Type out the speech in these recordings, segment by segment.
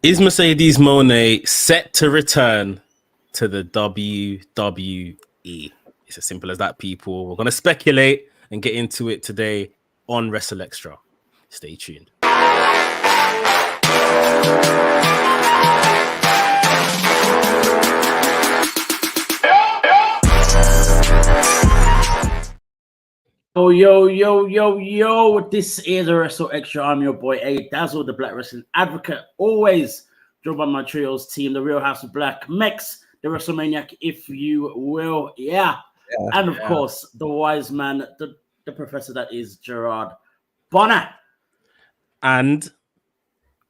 Is Mercedes Mone set to return to the WWE? It's as simple as that, people. We're going to speculate and get into it today on WrstlXtra. Stay tuned. Yo. This is WrstlXtra. I'm your boy A Dazzle, the Black Wrestling Advocate. Always joined by my trios team, the Real House of Black, Mex, the WrestleManiac, if you will. And of course, the wise man, the professor that is Gerard Bonner. And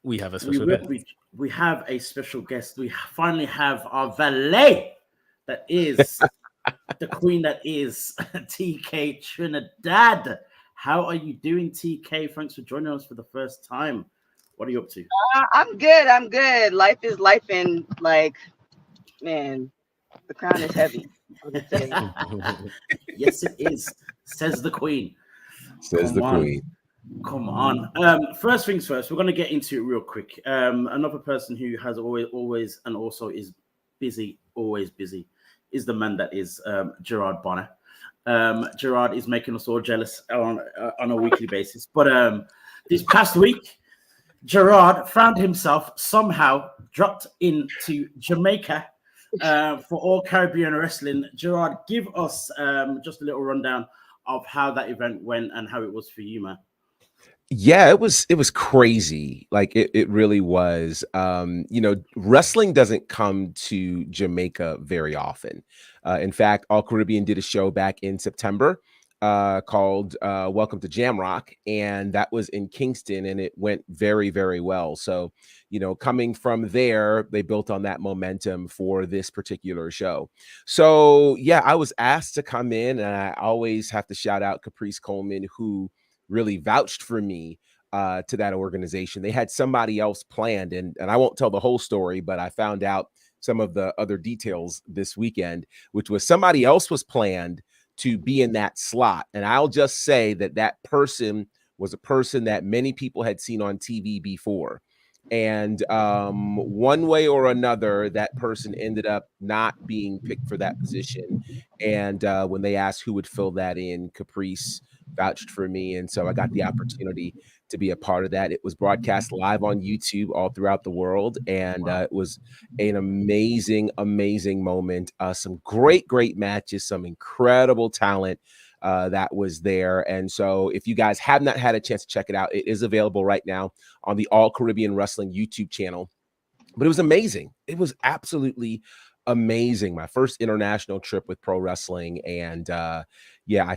we have a special guest. We have a special guest. We finally have our valet that is the queen that is TK Trinidad. How are you doing, TK? Thanks for joining us for the first time. What are you up to? I'm good. Life is life, and man, the crown is heavy. Yes, it is. Says the queen. Queen. Come on. First things first, we're going to get into it real quick. Another person who has always and also is busy, always busy, is the man that is Gerard Bonner. Gerard is making us all jealous on a weekly basis. But this past week, Gerard found himself somehow dropped into Jamaica for All Caribbean Wrestling. Gerard, give us just a little rundown of how that event went and how it was for you, man. Yeah, it was crazy. Like it really was. Wrestling doesn't come to Jamaica very often. In fact, All Caribbean did a show back in September called Welcome to Jamrock, and that was in Kingston, and it went very, very well. So, coming from there, they built on that momentum for this particular show. So, yeah, I was asked to come in, and I always have to shout out Caprice Coleman, who really vouched for me to that organization. They had somebody else planned, and I won't tell the whole story, but I found out some of the other details this weekend, which was somebody else was planned to be in that slot. And I'll just say that person was a person that many people had seen on TV before. And one way or another, that person ended up not being picked for that position. And when they asked who would fill that in, Caprice vouched for me. And so I got the opportunity to be a part of that. It was broadcast live on YouTube all throughout the world. And it was an amazing moment. Some great matches, some incredible talent that was there. And so if you guys have not had a chance to check it out, it is available right now on the All Caribbean Wrestling YouTube channel. But it was amazing. It was absolutely amazing. My first international trip with pro wrestling. And I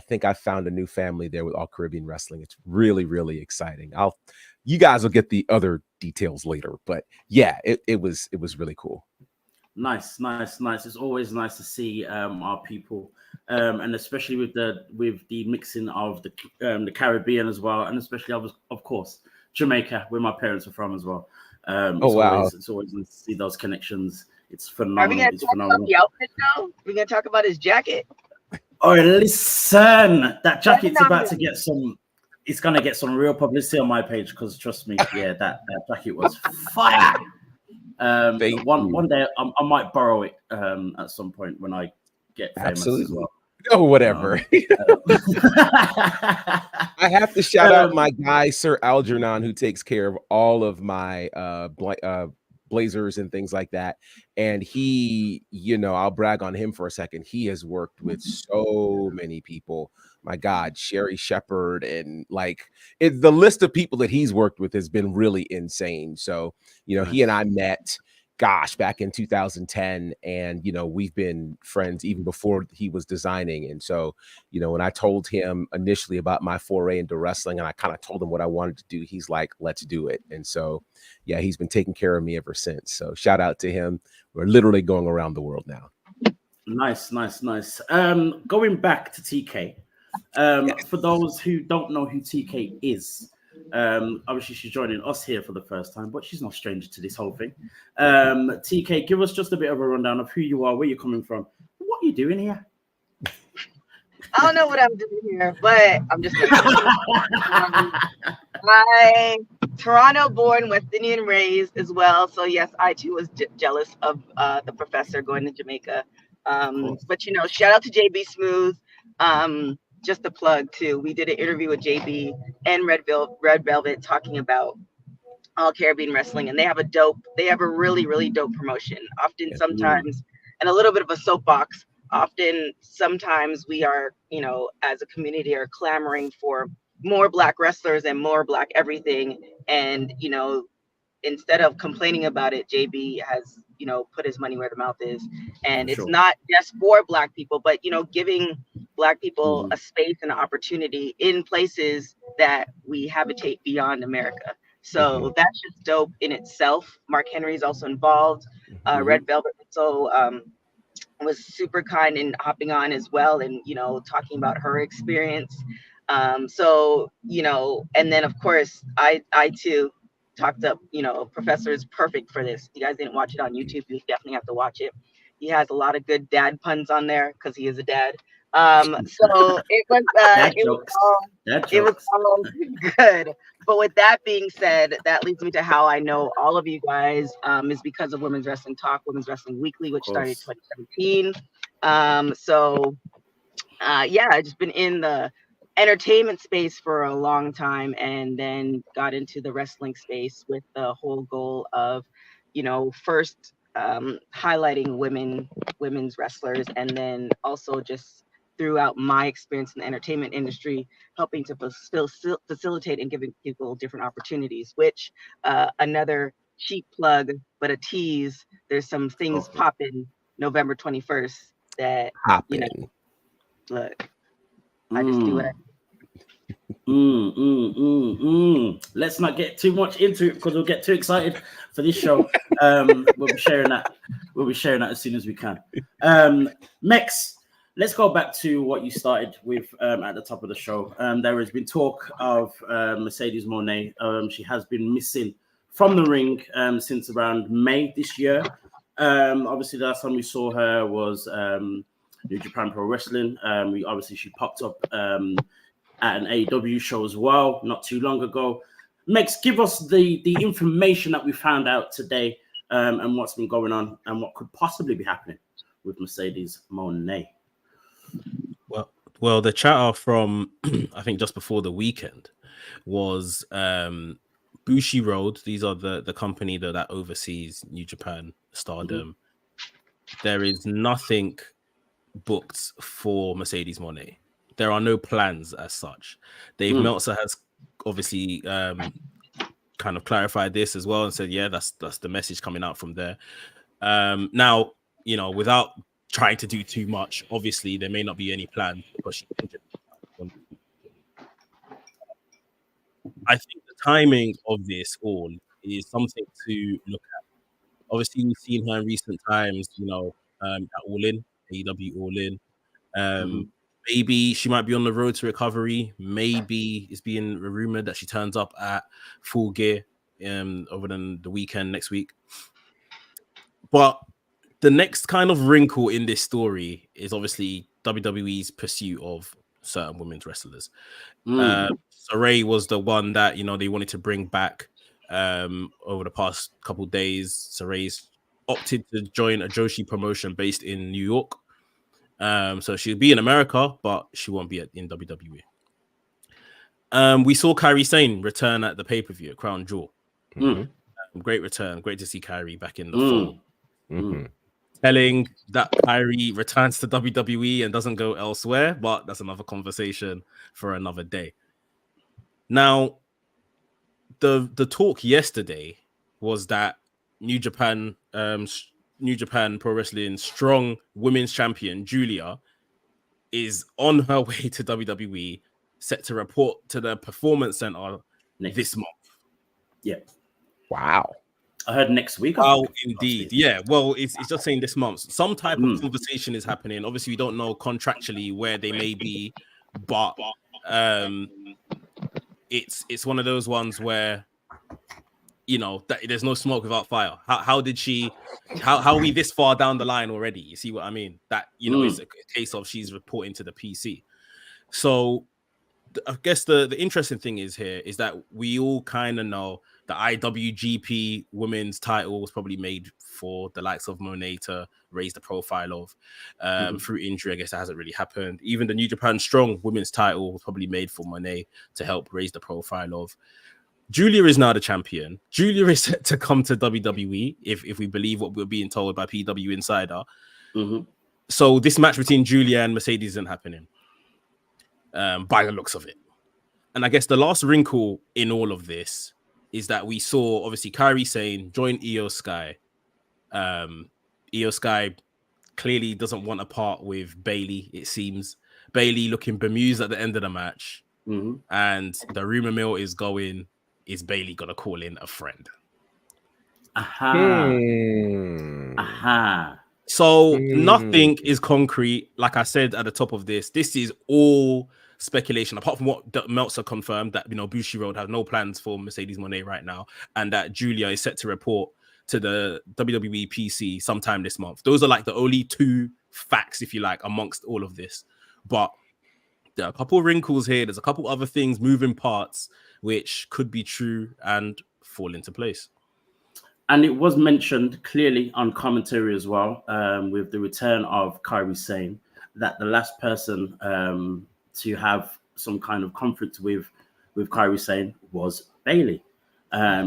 think I found a new family there with All Caribbean Wrestling. It's really, really exciting. You guys will get the other details later, but yeah, it was really cool. Nice. It's always nice to see our people, and especially with the mixing of the Caribbean as well, and especially of course Jamaica, where my parents are from as well. It's always nice to see those connections. It's phenomenal. Are we going to talk about the outfit now? We're going to talk about his jacket. Oh, listen, that jacket's about to get some. It's going to get some real publicity on my page because trust me, that jacket was fire. One day I might borrow it at some point when I get famous as well. Oh, whatever. I have to shout out my guy, Sir Algernon, who takes care of all of my blazers and things like that. And he, I'll brag on him for a second. He has worked with so many people. My God, Sherry Shepherd, and the list of people that he's worked with has been really insane. So, he and I met, back in 2010, and we've been friends even before he was designing. And so, when I told him initially about my foray into wrestling, and I kind of told him what I wanted to do, he's like, let's do it. And so, yeah, he's been taking care of me ever since. So shout out to him. We're literally going around the world now. Nice. Going back to TK, for those who don't know who TK is, obviously she's joining us here for the first time, but she's no stranger to this whole thing. TK, give us just a bit of a rundown of who you are, where you're coming from, what are you doing here? I don't know what I'm doing here, but I'm just I Toronto-born, West Indian raised as well. So yes, I too was jealous of the professor going to Jamaica. But you know, shout out to JB Smooth. Just a plug too. We did an interview with JB and Red Velvet talking about All Caribbean Wrestling, and they have a really, really dope promotion. Often, sometimes, and a little bit of a soapbox. Often, sometimes we are, you know, as a community, are clamoring for more Black wrestlers and more Black everything. And, you know, instead of complaining about it, JB has, you know, put his money where the mouth is. And it's not just for Black people, but, you know, giving Black people a space and an opportunity in places that we habitate beyond America. So that's just dope in itself. Mark Henry is also involved. Red Velvet was super kind in hopping on as well, and you know, talking about her experience. So you know, and then of course, I too talked up. You know, Professor is perfect for this. If you guys didn't watch it on YouTube, you definitely have to watch it. He has a lot of good dad puns on there because he is a dad. So it was all good. But with that being said, that leads me to how I know all of you guys is because of Women's Wrestling Talk, Women's Wrestling Weekly, which started in 2017. Yeah, I've just been in the entertainment space for a long time, and then got into the wrestling space with the whole goal of, you know, first highlighting women's wrestlers, and then also just throughout my experience in the entertainment industry, helping to facilitate and giving people different opportunities, which another cheap plug, but a tease. There's some things popping November 21st that, you know, look, I just do what I Let's not get too much into it because we'll get too excited for this show. We'll be sharing that. We'll be sharing that as soon as we can. Mex, let's go back to what you started with at the top of the show. There has been talk of Mercedes Mone. She has been missing from the ring since around May this year. Obviously, the last time we saw her was New Japan Pro Wrestling. She popped up at an AEW show as well, not too long ago. Mex, give us the information that we found out today and what's been going on and what could possibly be happening with Mercedes Mone. Well, the chatter from I think just before the weekend was Bushi Road. These are the company that oversees New Japan Stardom. There is nothing booked for Mercedes Mone. There are no plans as such. Dave Meltzer has obviously kind of clarified this as well and said, yeah, that's the message coming out from there. Now, you know, without trying to do too much, obviously there may not be any plan because she's injured. I think the timing of this all is something to look at. Obviously, we've seen her in recent times, you know, at All In, AEW All In. Maybe she might be on the road to recovery. Maybe it's being rumored that she turns up at Full Gear over the weekend next week. But the next kind of wrinkle in this story is obviously WWE's pursuit of certain women's wrestlers. Saray was the one that, you know, they wanted to bring back over the past couple of days. Saray's opted to join a Joshi promotion based in New York. So she'll be in America, but she won't be in WWE. We saw Kairi Sane return at the pay-per-view at Crown Jewel. Great return. Great to see Kairi back in the fold. Telling that Kairi returns to WWE and doesn't go elsewhere, but that's another conversation for another day. Now, the talk yesterday was that New Japan Pro Wrestling strong women's champion Julia is on her way to WWE, set to report to the Performance Center this month. Yeah. Wow. I heard next week. Oh, indeed. Yeah. Well, it's just saying this month. Some type of conversation is happening. Obviously, we don't know contractually where they may be, but it's one of those ones where, you know, that there's no smoke without fire. How are we this far down the line already? You see what I mean? That, you know, it's a case of she's reporting to the PC. So I guess the interesting thing is here is that we all kind of know The IWGP women's title was probably made for the likes of Mone to raise the profile of. Through injury, I guess that hasn't really happened. Even the New Japan Strong women's title was probably made for Mone to help raise the profile of. Julia is now the champion. Julia is set to come to WWE if we believe what we're being told by PW Insider. So this match between Julia and Mercedes isn't happening, by the looks of it. And I guess the last wrinkle in all of this is that we saw, obviously, Kairi Sane join Io Sky. Io Sky clearly doesn't want to part with Bayley, it seems. Bayley looking bemused at the end of the match. And the rumor mill is going, is Bayley going to call in a friend? So nothing is concrete. Like I said at the top of this is all speculation, apart from what Meltzer confirmed, that, you know, Bushiroad has no plans for Mercedes Moné right now, and that Julia is set to report to the WWE PC sometime this month. Those are like the only two facts, if you like, amongst all of this. But there are a couple of wrinkles here. There's a couple other things, moving parts, which could be true and fall into place. And it was mentioned clearly on commentary as well, with the return of Kairi Sane, that the last person to have some kind of conflict with Kairi Sane was Bayley.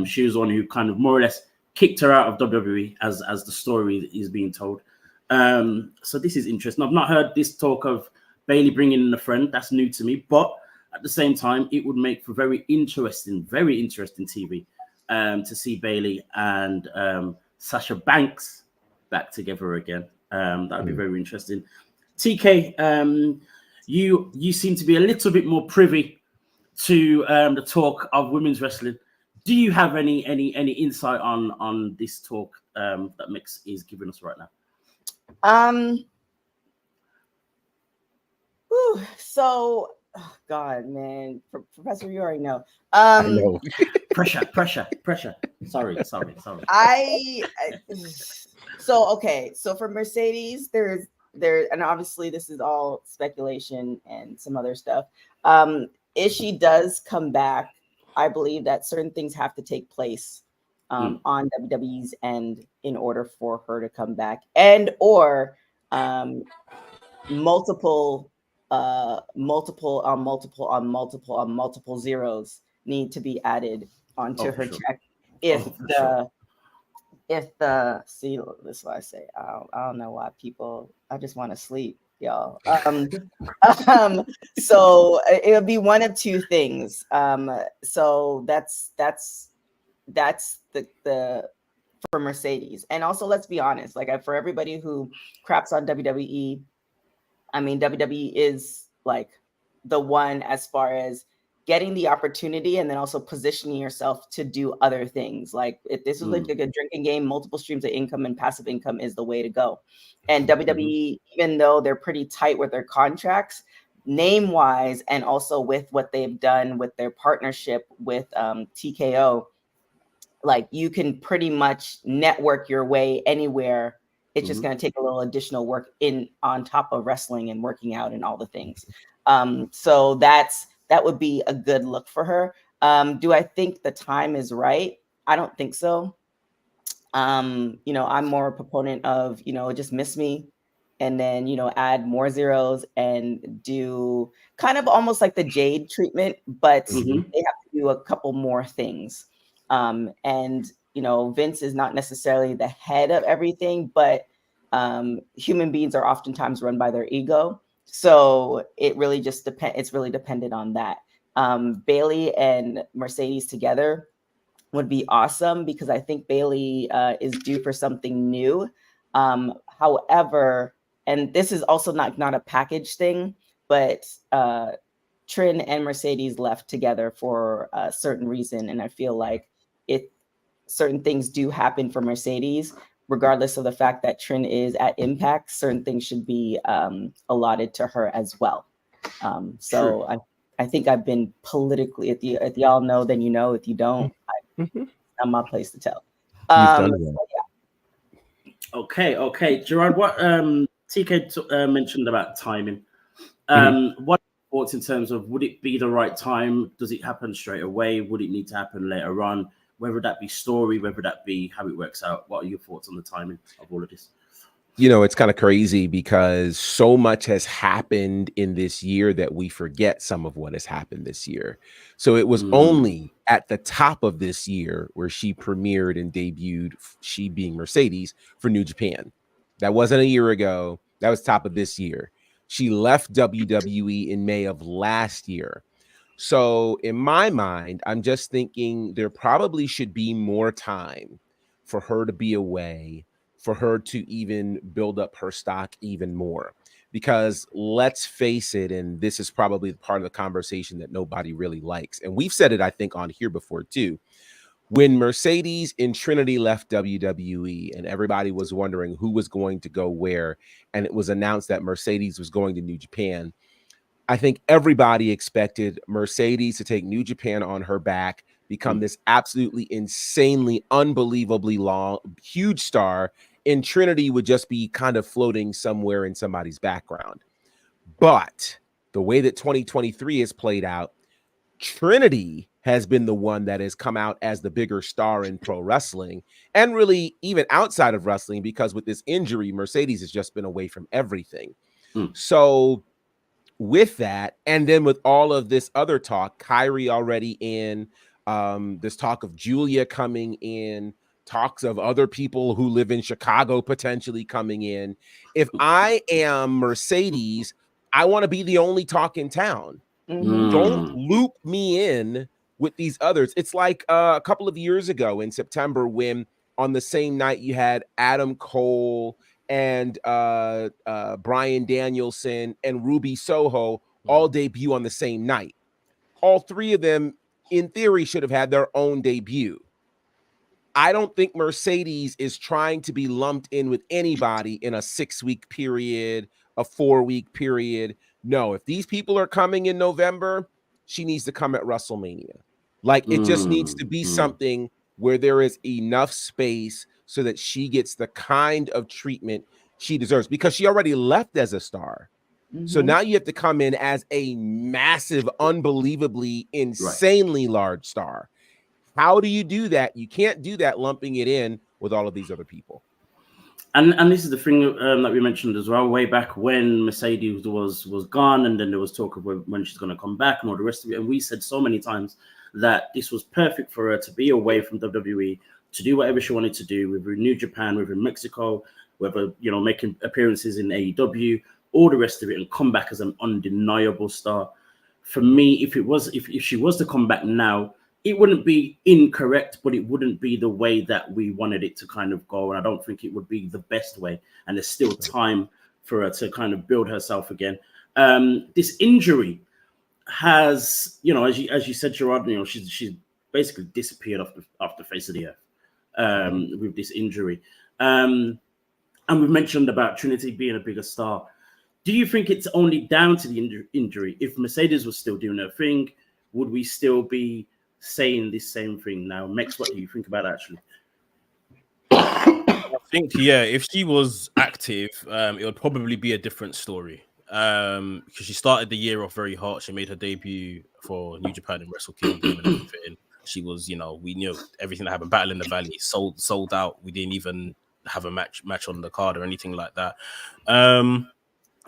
She was the one who kind of more or less kicked her out of WWE, as the story is being told. So this is interesting. I've not heard this talk of Bayley bringing in a friend. That's new to me. But at the same time, it would make for very interesting TV. To see Bayley and Sasha Banks back together again. That would be very interesting. TK, you seem to be a little bit more privy to the talk of women's wrestling. Do you have any insight on this talk that Mix is giving us right now? So, oh God, man, Professor, you already know. I know. Pressure. Sorry. So for Mercedes, there, and obviously this is all speculation and some other stuff. If she does come back, I believe that certain things have to take place on WWE's end in order for her to come back, and or multiple zeros need to be added onto her check. If the see, this is what I say. I don't know why people. I just want to sleep, y'all. So it'll be one of two things. So that's the for Mercedes, and also let's be honest. Like, for everybody who craps on WWE, I mean, WWE is like the one as far as getting the opportunity and then also positioning yourself to do other things. Like, if this was like a drinking game, multiple streams of income and passive income is the way to go. And WWE, even though they're pretty tight with their contracts, name wise, and also with what they've done with their partnership with TKO, like, you can pretty much network your way anywhere. It's just going to take a little additional work on top of wrestling and working out and all the things. So that would be a good look for her. Do I think the time is right? I don't think so. I'm more a proponent of, just miss me and then, add more zeros and do kind of almost like the Jade treatment, but they have to do a couple more things. And Vince is not necessarily the head of everything, but human beings are oftentimes run by their ego. So it really just depends. It's really dependent on that. Bayley and Mercedes together would be awesome, because I think Bayley is due for something new. However, and this is also not a package thing, but Trin and Mercedes left together for a certain reason. And I feel like certain things do happen for Mercedes, regardless of the fact that Trin is at Impact, certain things should be allotted to her as well. So I think I've been politically, if y'all know, then you know. If you don't, it's not my place to tell. You've done well. Okay. Gerard, what TK mentioned about timing. What thoughts in terms of, would it be the right time? Does it happen straight away? Would it need to happen later on? whether that be story, whether that be how it works out. What are your thoughts on the timing of all of this? You know, it's kind of crazy because so much has happened in this year that we forget some of what has happened this year. So it was only at the top of this year where she premiered and debuted, she being Mercedes, for New Japan. That wasn't a year ago. That was top of this year. She left WWE in May of last year. So in my mind, I'm just thinking there probably should be more time for her to be away, for her to even build up her stock even more. Because let's face it, and this is probably part of the conversation that nobody really likes. And we've said it, I think, on here before too. When Mercedes and Trinity left WWE and everybody was wondering who was going to go where, and it was announced that Mercedes was going to New Japan, I think everybody expected Mercedes to take New Japan on her back, become this absolutely insanely, unbelievably long, huge star, and Trinity would just be kind of floating somewhere in somebody's background. But the way that 2023 has played out, Trinity has been the one that has come out as the bigger star in pro wrestling, and really even outside of wrestling, because with this injury, Mercedes has just been away from everything. So with that, and then with all of this other talk, Kyrie already in, this talk of Julia coming in, talks of other people who live in Chicago potentially coming in. If I am Mercedes, I want to be the only talk in town. Don't loop me in with these others. It's like a couple of years ago in September when on the same night you had Adam Cole and Bryan Danielson and Ruby Soho all debut on the same night. All three of them, in theory, should have had their own debut. I don't think Mercedes is trying to be lumped in with anybody in a 6-week period, a 4-week period. No, if these people are coming in November, she needs to come at WrestleMania. Like, it just needs to be something where there is enough space so that she gets the kind of treatment she deserves, because she already left as a star. So now you have to come in as a massive, unbelievably, insanely large star. How do you do that? You can't do that lumping it in with all of these other people. And this is the thing that we mentioned as well, way back when Mercedes was gone, and then there was talk of when she's going to come back and all the rest of it. And we said so many times that this was perfect for her to be away from WWE, to do whatever she wanted to do, with New Japan, with Mexico, whether, you know, making appearances in AEW, all the rest of it, and come back as an undeniable star. For me, if she was to come back now, it wouldn't be incorrect, but it wouldn't be the way that we wanted it to kind of go. And I don't think it would be the best way. And there's still time for her to kind of build herself again. This injury has, you know, as you said, Gerard, you know, she's basically disappeared off the face of the earth with this injury. And we've mentioned about Trinity being a bigger star. Do you think it's only down to the injury? If Mercedes was still doing her thing, would we still be saying this same thing now? Mex, what do you think about that, actually? I think, yeah, if she was active, it would probably be a different story. Because she started the year off very hot. She made her debut for New Japan and Wrestle Kingdom and everything. She was, you know, we knew everything that happened. Battle in the Valley sold out. We didn't even have a match on the card or anything like that.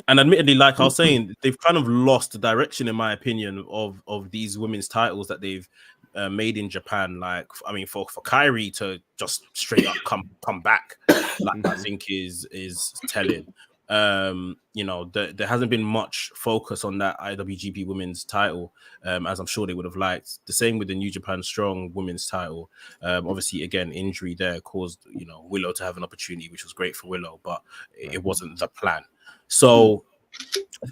And admittedly, like I was saying, they've kind of lost the direction, in my opinion, of these women's titles that they've made in Japan. Like, I mean, for Kyrie to just straight up come back, like, I think is telling. You know, there hasn't been much focus on that IWGP women's title, as I'm sure they would have liked. The same with the New Japan Strong women's title. Obviously, again, injury there caused, you know, Willow to have an opportunity, which was great for Willow, but it wasn't the plan. So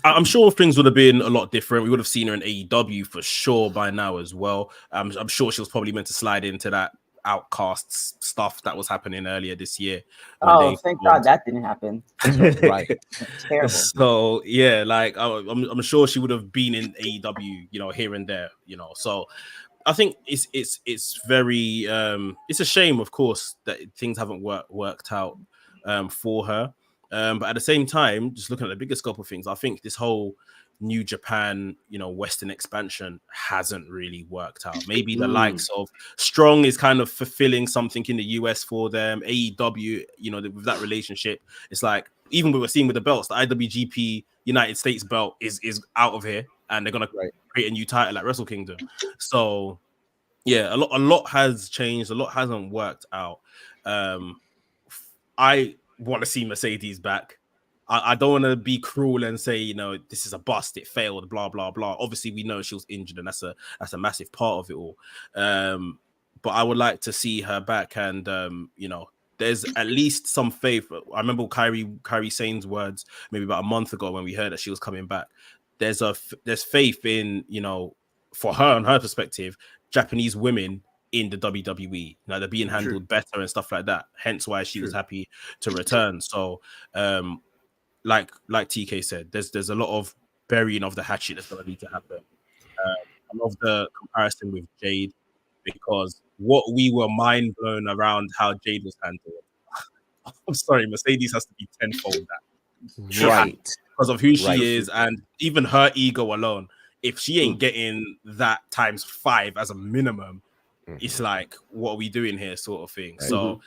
I'm sure things would have been a lot different. We would have seen her in AEW for sure by now as well. I'm sure she was probably meant to slide into that Outcasts stuff that was happening earlier this year. Oh, thank God that didn't happen. Right. Terrible. So yeah, like I'm sure she would have been in AEW, you know, here and there, you know. So I think it's very it's a shame, of course, that things haven't worked out for her. But at the same time, just looking at the bigger scope of things, I think this whole New Japan, Western expansion hasn't really worked out. Maybe the likes of Strong is kind of fulfilling something in the US for them. AEW, with that relationship, it's like, even what we're seeing with the belts, the IWGP United States belt is out of here, and they're gonna create a new title at Wrestle Kingdom. So yeah, a lot has changed, a lot hasn't worked out. I want to see Mercedes back. I don't want to be cruel and say, this is a bust, it failed, blah blah blah. Obviously, we know she was injured, and that's a massive part of it all. But I would like to see her back, and there's at least some faith. I remember Kyrie Sane's words maybe about a month ago when we heard that she was coming back. There's faith in, for her, on her perspective, Japanese women in the WWE. They're being handled better and stuff like that. Hence why she was happy to return. So, like TK said, there's a lot of burying of the hatchet that's going to need to happen. I love the comparison with Jade, because what we were mind blown around how Jade was handled. I'm sorry, Mercedes has to be tenfold that. Right. Because of who she is, and even her ego alone. If she ain't getting that times 5 as a minimum, it's like, what are we doing here, sort of thing. So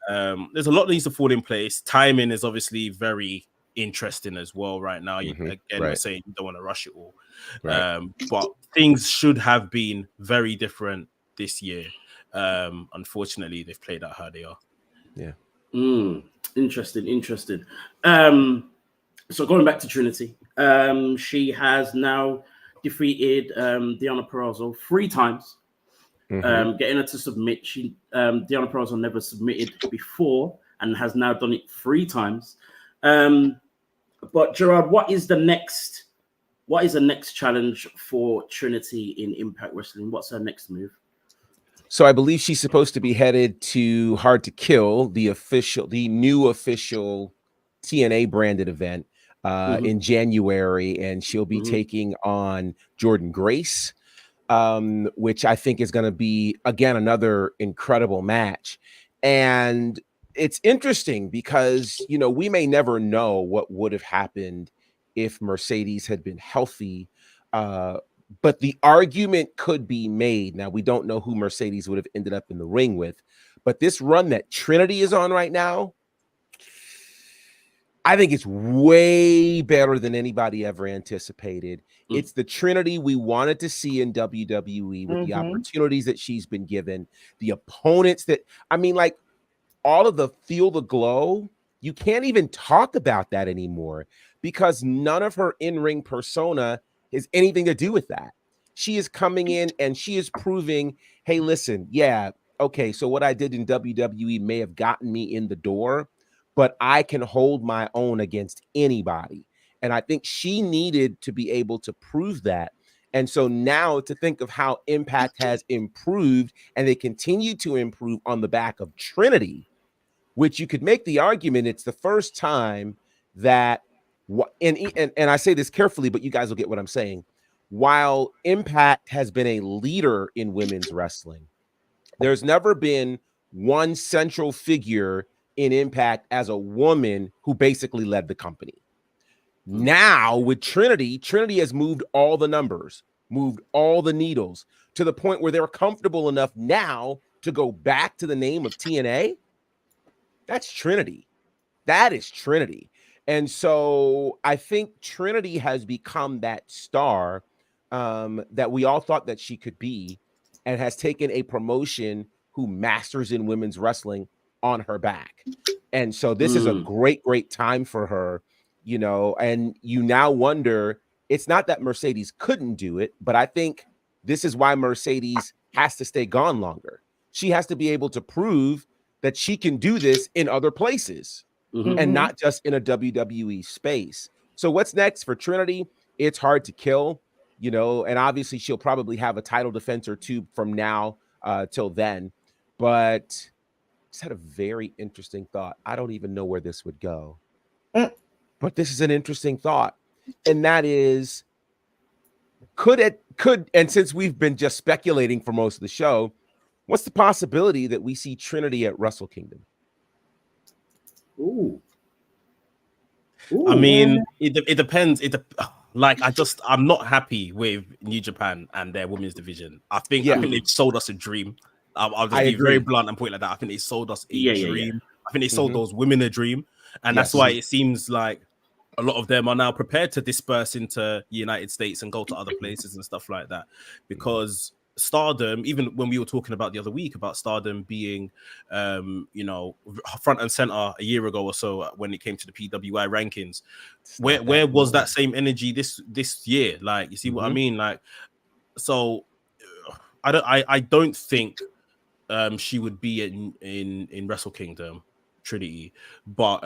there's a lot that needs to fall in place. Timing is obviously very interesting as well right now. We're saying you don't want to rush it all. But things should have been very different this year. Unfortunately, they've played out how they are. Yeah. Interesting. So going back to Trinity, she has now defeated Deonna Purrazzo 3 times, getting her to submit. Deonna Purrazzo never submitted before and has now done it 3 times. But Gerard, what is the next challenge for Trinity in Impact Wrestling? What's her next move? So I believe she's supposed to be headed to Hard to Kill, the new official TNA branded event in January, and she'll be taking on Jordan Grace, which I think is going to be, again, another incredible match. And it's interesting because, we may never know what would have happened if Mercedes had been healthy, but the argument could be made. Now, we don't know who Mercedes would have ended up in the ring with, but this run that Trinity is on right now, I think it's way better than anybody ever anticipated. It's the Trinity we wanted to see in WWE with the opportunities that she's been given, the opponents that, all of the Feel the Glow, you can't even talk about that anymore because none of her in-ring persona has anything to do with that. She is coming in and she is proving, hey, listen, okay, so what I did in WWE may have gotten me in the door, but I can hold my own against anybody. And I think she needed to be able to prove that. And so now to think of how Impact has improved, and they continue to improve on the back of Trinity, which you could make the argument it's the first time that, and I say this carefully, but you guys will get what I'm saying. While Impact has been a leader in women's wrestling, there's never been one central figure in Impact as a woman who basically led the company. Now with Trinity has moved all the numbers, moved all the needles to the point where they're comfortable enough now to go back to the name of TNA. That's Trinity. That is Trinity. And so I think Trinity has become that star that we all thought that she could be, and has taken a promotion who masters in women's wrestling on her back. And so this is a great, great time for her, and you now wonder, it's not that Mercedes couldn't do it, but I think this is why Mercedes has to stay gone longer. She has to be able to prove that she can do this in other places and not just in a WWE space. So what's next for Trinity? It's Hard to Kill, and obviously she'll probably have a title defense or 2 from now till then. But just had a very interesting thought. I don't even know where this would go, but this is an interesting thought. And that is, and since we've been just speculating for most of the show, what's the possibility that we see Trinity at Wrestle Kingdom? Ooh. I mean, it depends. like I'm not happy with New Japan and their women's division. I think they've sold us a dream. I'll just be very blunt and point like that. I think they sold us a dream. I think they sold those women a dream, and that's why it seems like a lot of them are now prepared to disperse into the United States and go to other places and stuff like that, because Stardom, even when we were talking about the other week about Stardom being, front and center a year ago or so when it came to the PWI rankings, where was that same energy this year? Like, you see what I mean? Like, so I don't think she would be in Wrestle Kingdom, Trinity, but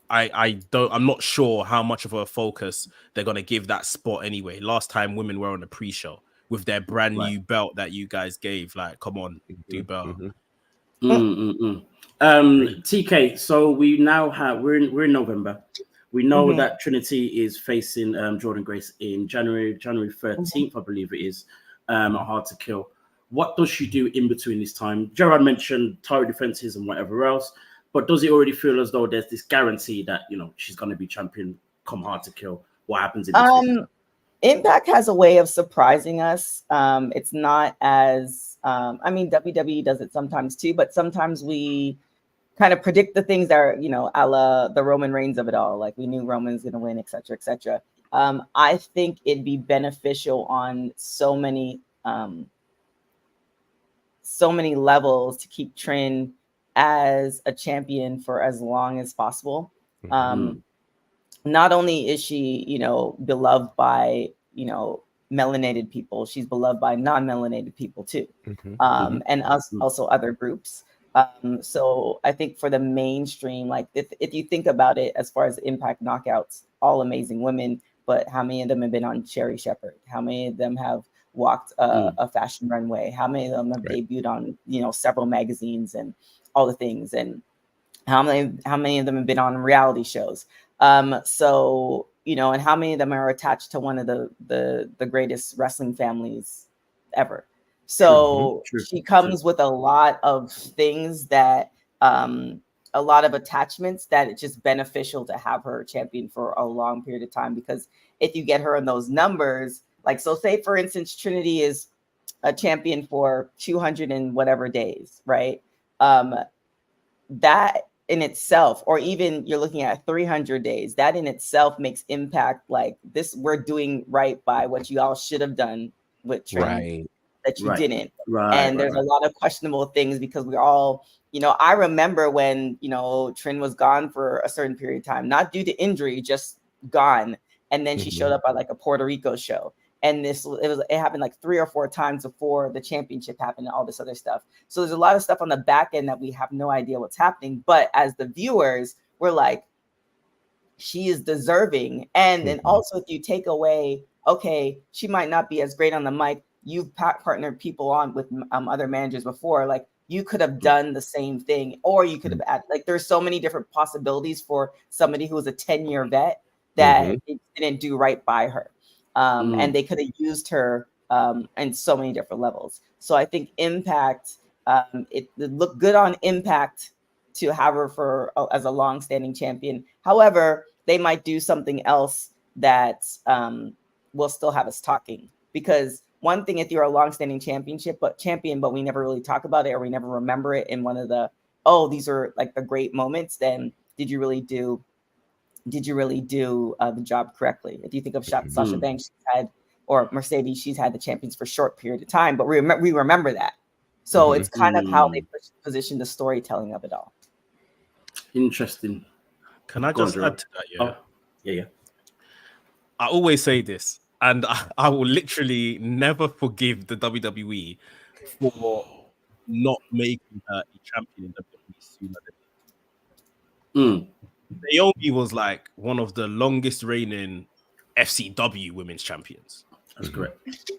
I'm not sure how much of a focus they're gonna give that spot anyway. Last time women were on the pre-show with their brand new belt that you guys gave. Like, come on, do better. TK, so we now have we're in November. We know that Trinity is facing Jordan Grace in January 13th, I believe it is. Hard to Kill. What does she do in between this time? Gerard mentioned title defenses and whatever else. But does it already feel as though there's this guarantee that, she's going to be champion come Hard to Kill? What happens in this Impact has a way of surprising us. It's not as, WWE does it sometimes too, but sometimes we kind of predict the things that are, a la the Roman Reigns of it all. Like, we knew Roman's going to win, et cetera, et cetera. I think it'd be beneficial on so many levels to keep Trin as a champion for as long as possible. Not only is she, beloved by, melanated people, she's beloved by non-melanated people too. And us also other groups. So I think for the mainstream, like if you think about it, as far as Impact knockouts, all amazing women, but how many of them have been on Cherry Shepherd? How many of them have walked a fashion runway? How many of them have debuted on, several magazines and all the things, and how many of them have been on reality shows? So, and how many of them are attached to one of the greatest wrestling families ever? So she comes with a lot of things that, a lot of attachments that it's just beneficial to have her champion for a long period of time, because if you get her in those numbers, like, so say for instance, Trinity is a champion for 200 and whatever days, right? That in itself, or even you're looking at 300 days, that in itself makes Impact like this. We're doing right by what you all should have done with Trin, that you didn't. And there's a lot of questionable things, because we're all, I remember when, Trin was gone for a certain period of time, not due to injury, just gone. And then she showed up at like a Puerto Rico show. And it happened like 3 or 4 times before the championship happened and all this other stuff. So there's a lot of stuff on the back end that we have no idea what's happening. But as the viewers, we're like, she is deserving. And then also, if you take away, okay, she might not be as great on the mic. You've partnered people on with other managers before. Like, you could have done the same thing, or you could have added, like, there's so many different possibilities for somebody who was a 10-year vet that it didn't do right by her. And they could have used her in so many different levels. So I think Impact, it looked good on Impact to have her as a long-standing champion. However, they might do something else that will still have us talking. Because one thing, if you're a long-standing champion, but we never really talk about it, or we never remember it in one of the, these are like the great moments, then did you really do the job correctly? If you think of Sasha Banks, or Mercedes, she's had the champions for a short period of time, but we remember that. So it's kind of how they position the storytelling of it all. Interesting. Can I just add to that? Yeah. I always say this, and I will literally never forgive the WWE for not making her a champion in WWE sooner than later. Naomi was like one of the longest reigning FCW women's champions. That's correct.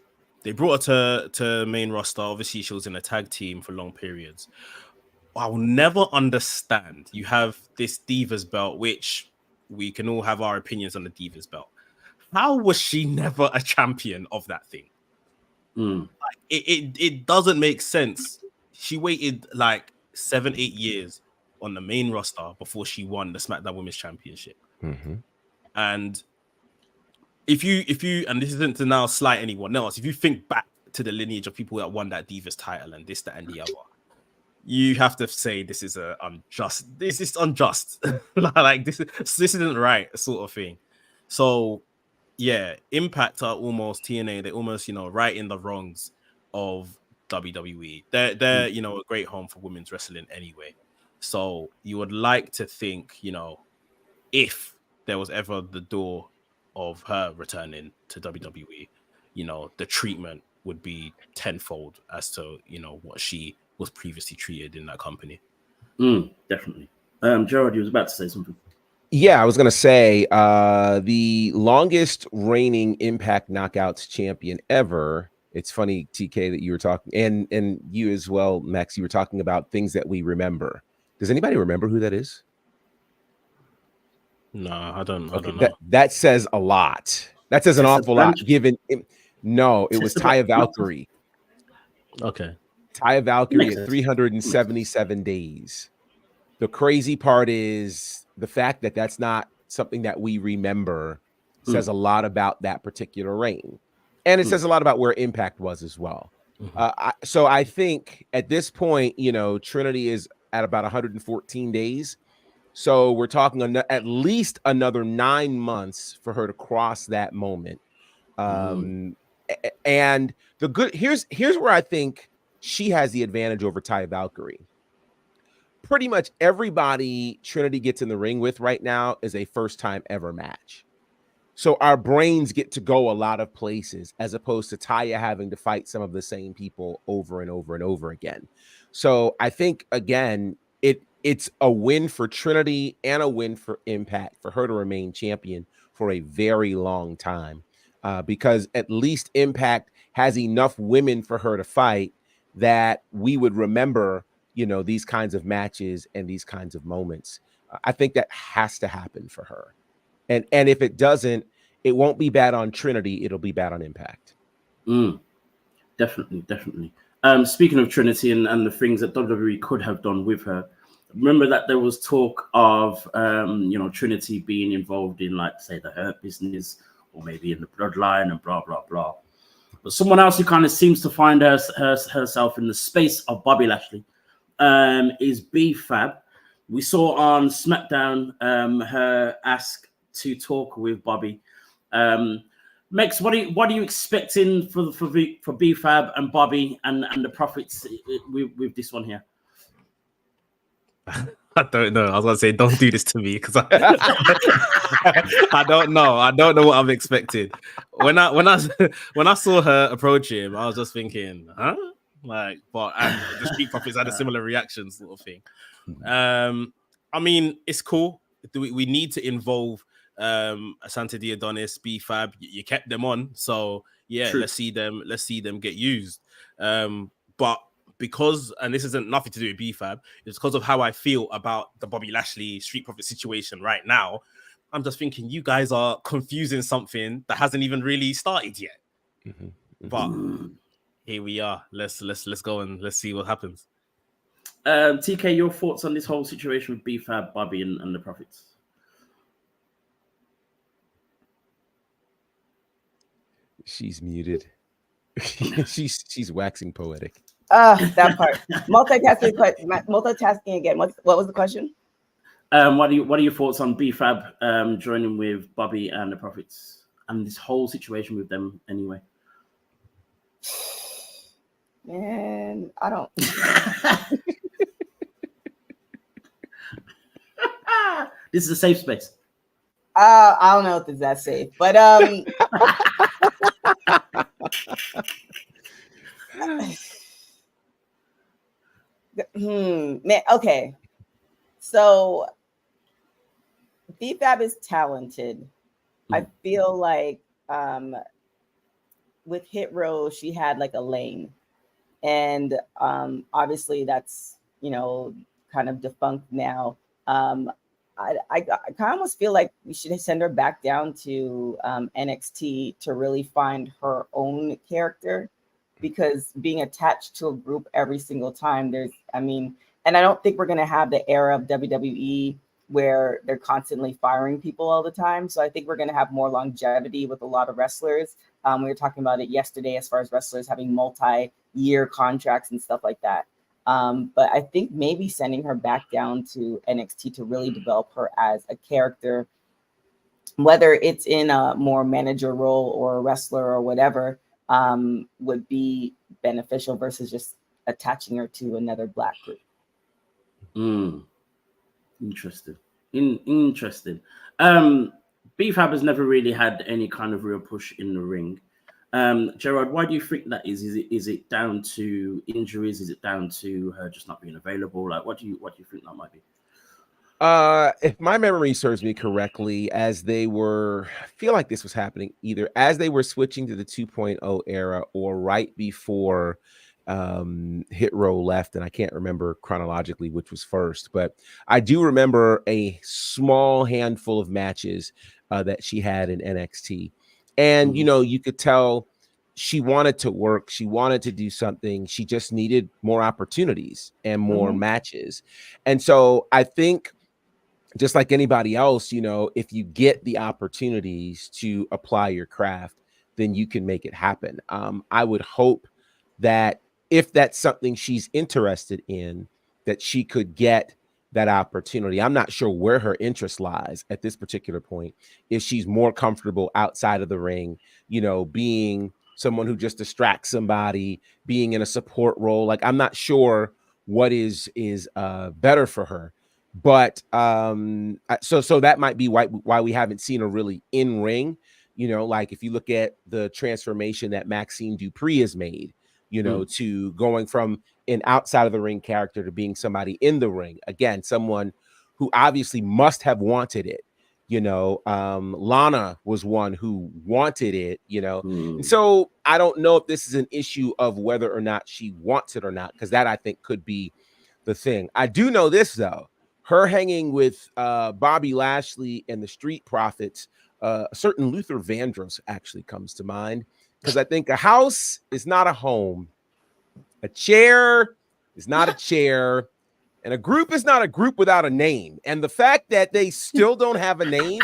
They brought her to main roster. Obviously, she was in a tag team for long periods. I will never understand. You have this Divas belt, which we can all have our opinions on the Divas belt. How was she never a champion of that thing? Like, it doesn't make sense. She waited like 7-8 years on the main roster before she won the SmackDown Women's Championship. And if you, and this isn't to now slight anyone else, if you think back to the lineage of people that won that Divas title and this, that, and the other, you have to say this is unjust. This is unjust. Like this isn't right, sort of thing. So yeah, Impact are almost TNA. They're almost, you know, right in the wrongs of WWE. They're you know, a great home for women's wrestling anyway. So you would like to think, you know, if there was ever the door of her returning to WWE, you know, the treatment would be tenfold as to, you know, what she was previously treated in that company. Definitely. Gerard, you was about to say something. Yeah, I was going to say the longest reigning Impact Knockouts champion ever. It's funny, TK, that you were talking, and you as well, Max, you were talking about things that we remember. Does anybody remember who that is? No, I don't know. That says a lot. That says an awful lot, given... No, it was Taya Valkyrie. Okay. Taya Valkyrie at 377 days. The crazy part is the fact that that's not something that we remember says a lot about that particular reign. And it says a lot about where Impact was as well. So I think at this point, you know, Trinity is at about 114 days. So we're talking at least another 9 months for her to cross that moment. And the good here's where I think she has the advantage over Taya Valkyrie. Pretty much everybody Trinity gets in the ring with right now is a first time ever match. So our brains get to go a lot of places as opposed to Taya having to fight some of the same people over and over and over again. So I think, again, it's a win for Trinity and a win for Impact for her to remain champion for a very long time. Because at least Impact has enough women for her to fight that we would remember, you know, these kinds of matches and these kinds of moments. I think that has to happen for her. And if it doesn't, it won't be bad on Trinity. It'll be bad on Impact. Definitely. Speaking of Trinity and the things that WWE could have done with her, remember that there was talk of, you know, Trinity being involved in, like, say, the Hurt business, or maybe in the bloodline and blah, blah, blah. But someone else who kind of seems to find herself in the space of Bobby Lashley is B-Fab. We saw on SmackDown her ask to talk with Bobby. Max, what are you expecting for B-Fab and Bobby and the Profits with this one here? I don't know. I was gonna say, don't do this to me because I don't know. I don't know what I'm expecting. When I saw her approach him, I was just thinking, huh? Like, but the Street Profits had a similar reaction, sort of thing. I mean, it's cool. We need to involve Asante Diadonis, B-Fab. You kept them on, so yeah. True. Let's see them get used. But because, and this isn't nothing to do with B-Fab, it's because of how I feel about the Bobby Lashley Street Profit situation right now. I'm just thinking you guys are confusing something that hasn't even really started yet. But here we are. Let's go and let's see what happens. TK, your thoughts on this whole situation with B-Fab, Bobby, and the Profits? She's muted. she's waxing poetic. That part. Multitasking again. What was the question? What are your thoughts on B-Fab joining with Bobby and the Profits and this whole situation with them anyway? Man, I don't. This is a safe space. I don't know if it's that safe, but man, okay. So B-Fab is talented. I feel like with Hit Row, she had like a lane. And obviously that's, you know, kind of defunct now. I kind of almost feel like we should send her back down to NXT to really find her own character, because being attached to a group every single time, and I don't think we're going to have the era of WWE where they're constantly firing people all the time. So I think we're going to have more longevity with a lot of wrestlers. We were talking about it yesterday as far as wrestlers having multi-year contracts and stuff like that. But I think maybe sending her back down to NXT to really develop her as a character, whether it's in a more manager role or a wrestler or whatever, would be beneficial versus just attaching her to another Black group. Interesting. Interesting. B-Fab has never really had any kind of real push in the ring. Gerard, why do you think that is? Is it down to injuries? Is it down to her just not being available? Like, what do you think that might be? If my memory serves me correctly, as they were, I feel like this was happening either as they were switching to the 2.0 era or right before Hit Row left, and I can't remember chronologically which was first, but I do remember a small handful of matches that she had in NXT. And, you know, you could tell she wanted to work. She wanted to do something. She just needed more opportunities and more matches. And so I think, just like anybody else, you know, if you get the opportunities to apply your craft, then you can make it happen. I would hope that if that's something she's interested in, that she could get that opportunity. I'm not sure where her interest lies at this particular point. If she's more comfortable outside of the ring, you know, being someone who just distracts somebody, being in a support role. Like, I'm not sure what is better for her. But so that might be why we haven't seen her really in ring. You know, like if you look at the transformation that Maxine Dupree has made, you know, to going from an outside of the ring character to being somebody in the ring. Again, someone who obviously must have wanted it. You know, Lana was one who wanted it, you know. And so I don't know if this is an issue of whether or not she wants it or not, because that I think could be the thing. I do know this, though. Her hanging with Bobby Lashley and the Street Profits, a certain Luther Vandross actually comes to mind, because I think a house is not a home, a chair is not a chair, and a group is not a group without a name. And the fact that they still don't have a name,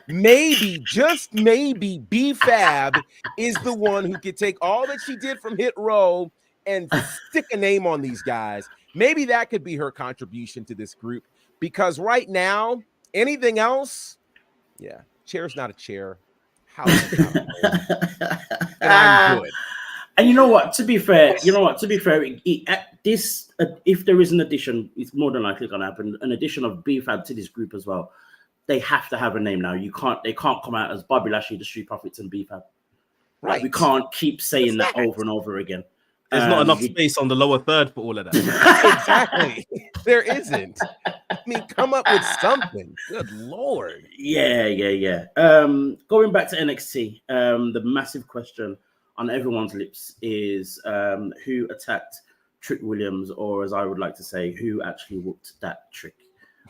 maybe, just maybe, B-Fab is the one who could take all that she did from Hit Row and stick a name on these guys. Maybe that could be her contribution to this group. Because right now, anything else, yeah, chair's not a chair, house is not a home, and I'm good. And you know what? To be fair, if there is an addition, it's more than likely going to happen. An addition of B-Fab to this group as well. They have to have a name now. They can't come out as Bobby Lashley, the Street Profits, and B-Fab. Right? We can't keep saying that over and over again. There's not enough space on the lower third for all of that. Exactly. There isn't. I mean, come up with something. Good Lord. Yeah. Going back to NXT, the massive question on everyone's lips is who attacked Trick Williams, or as I would like to say, who actually whooped that trick.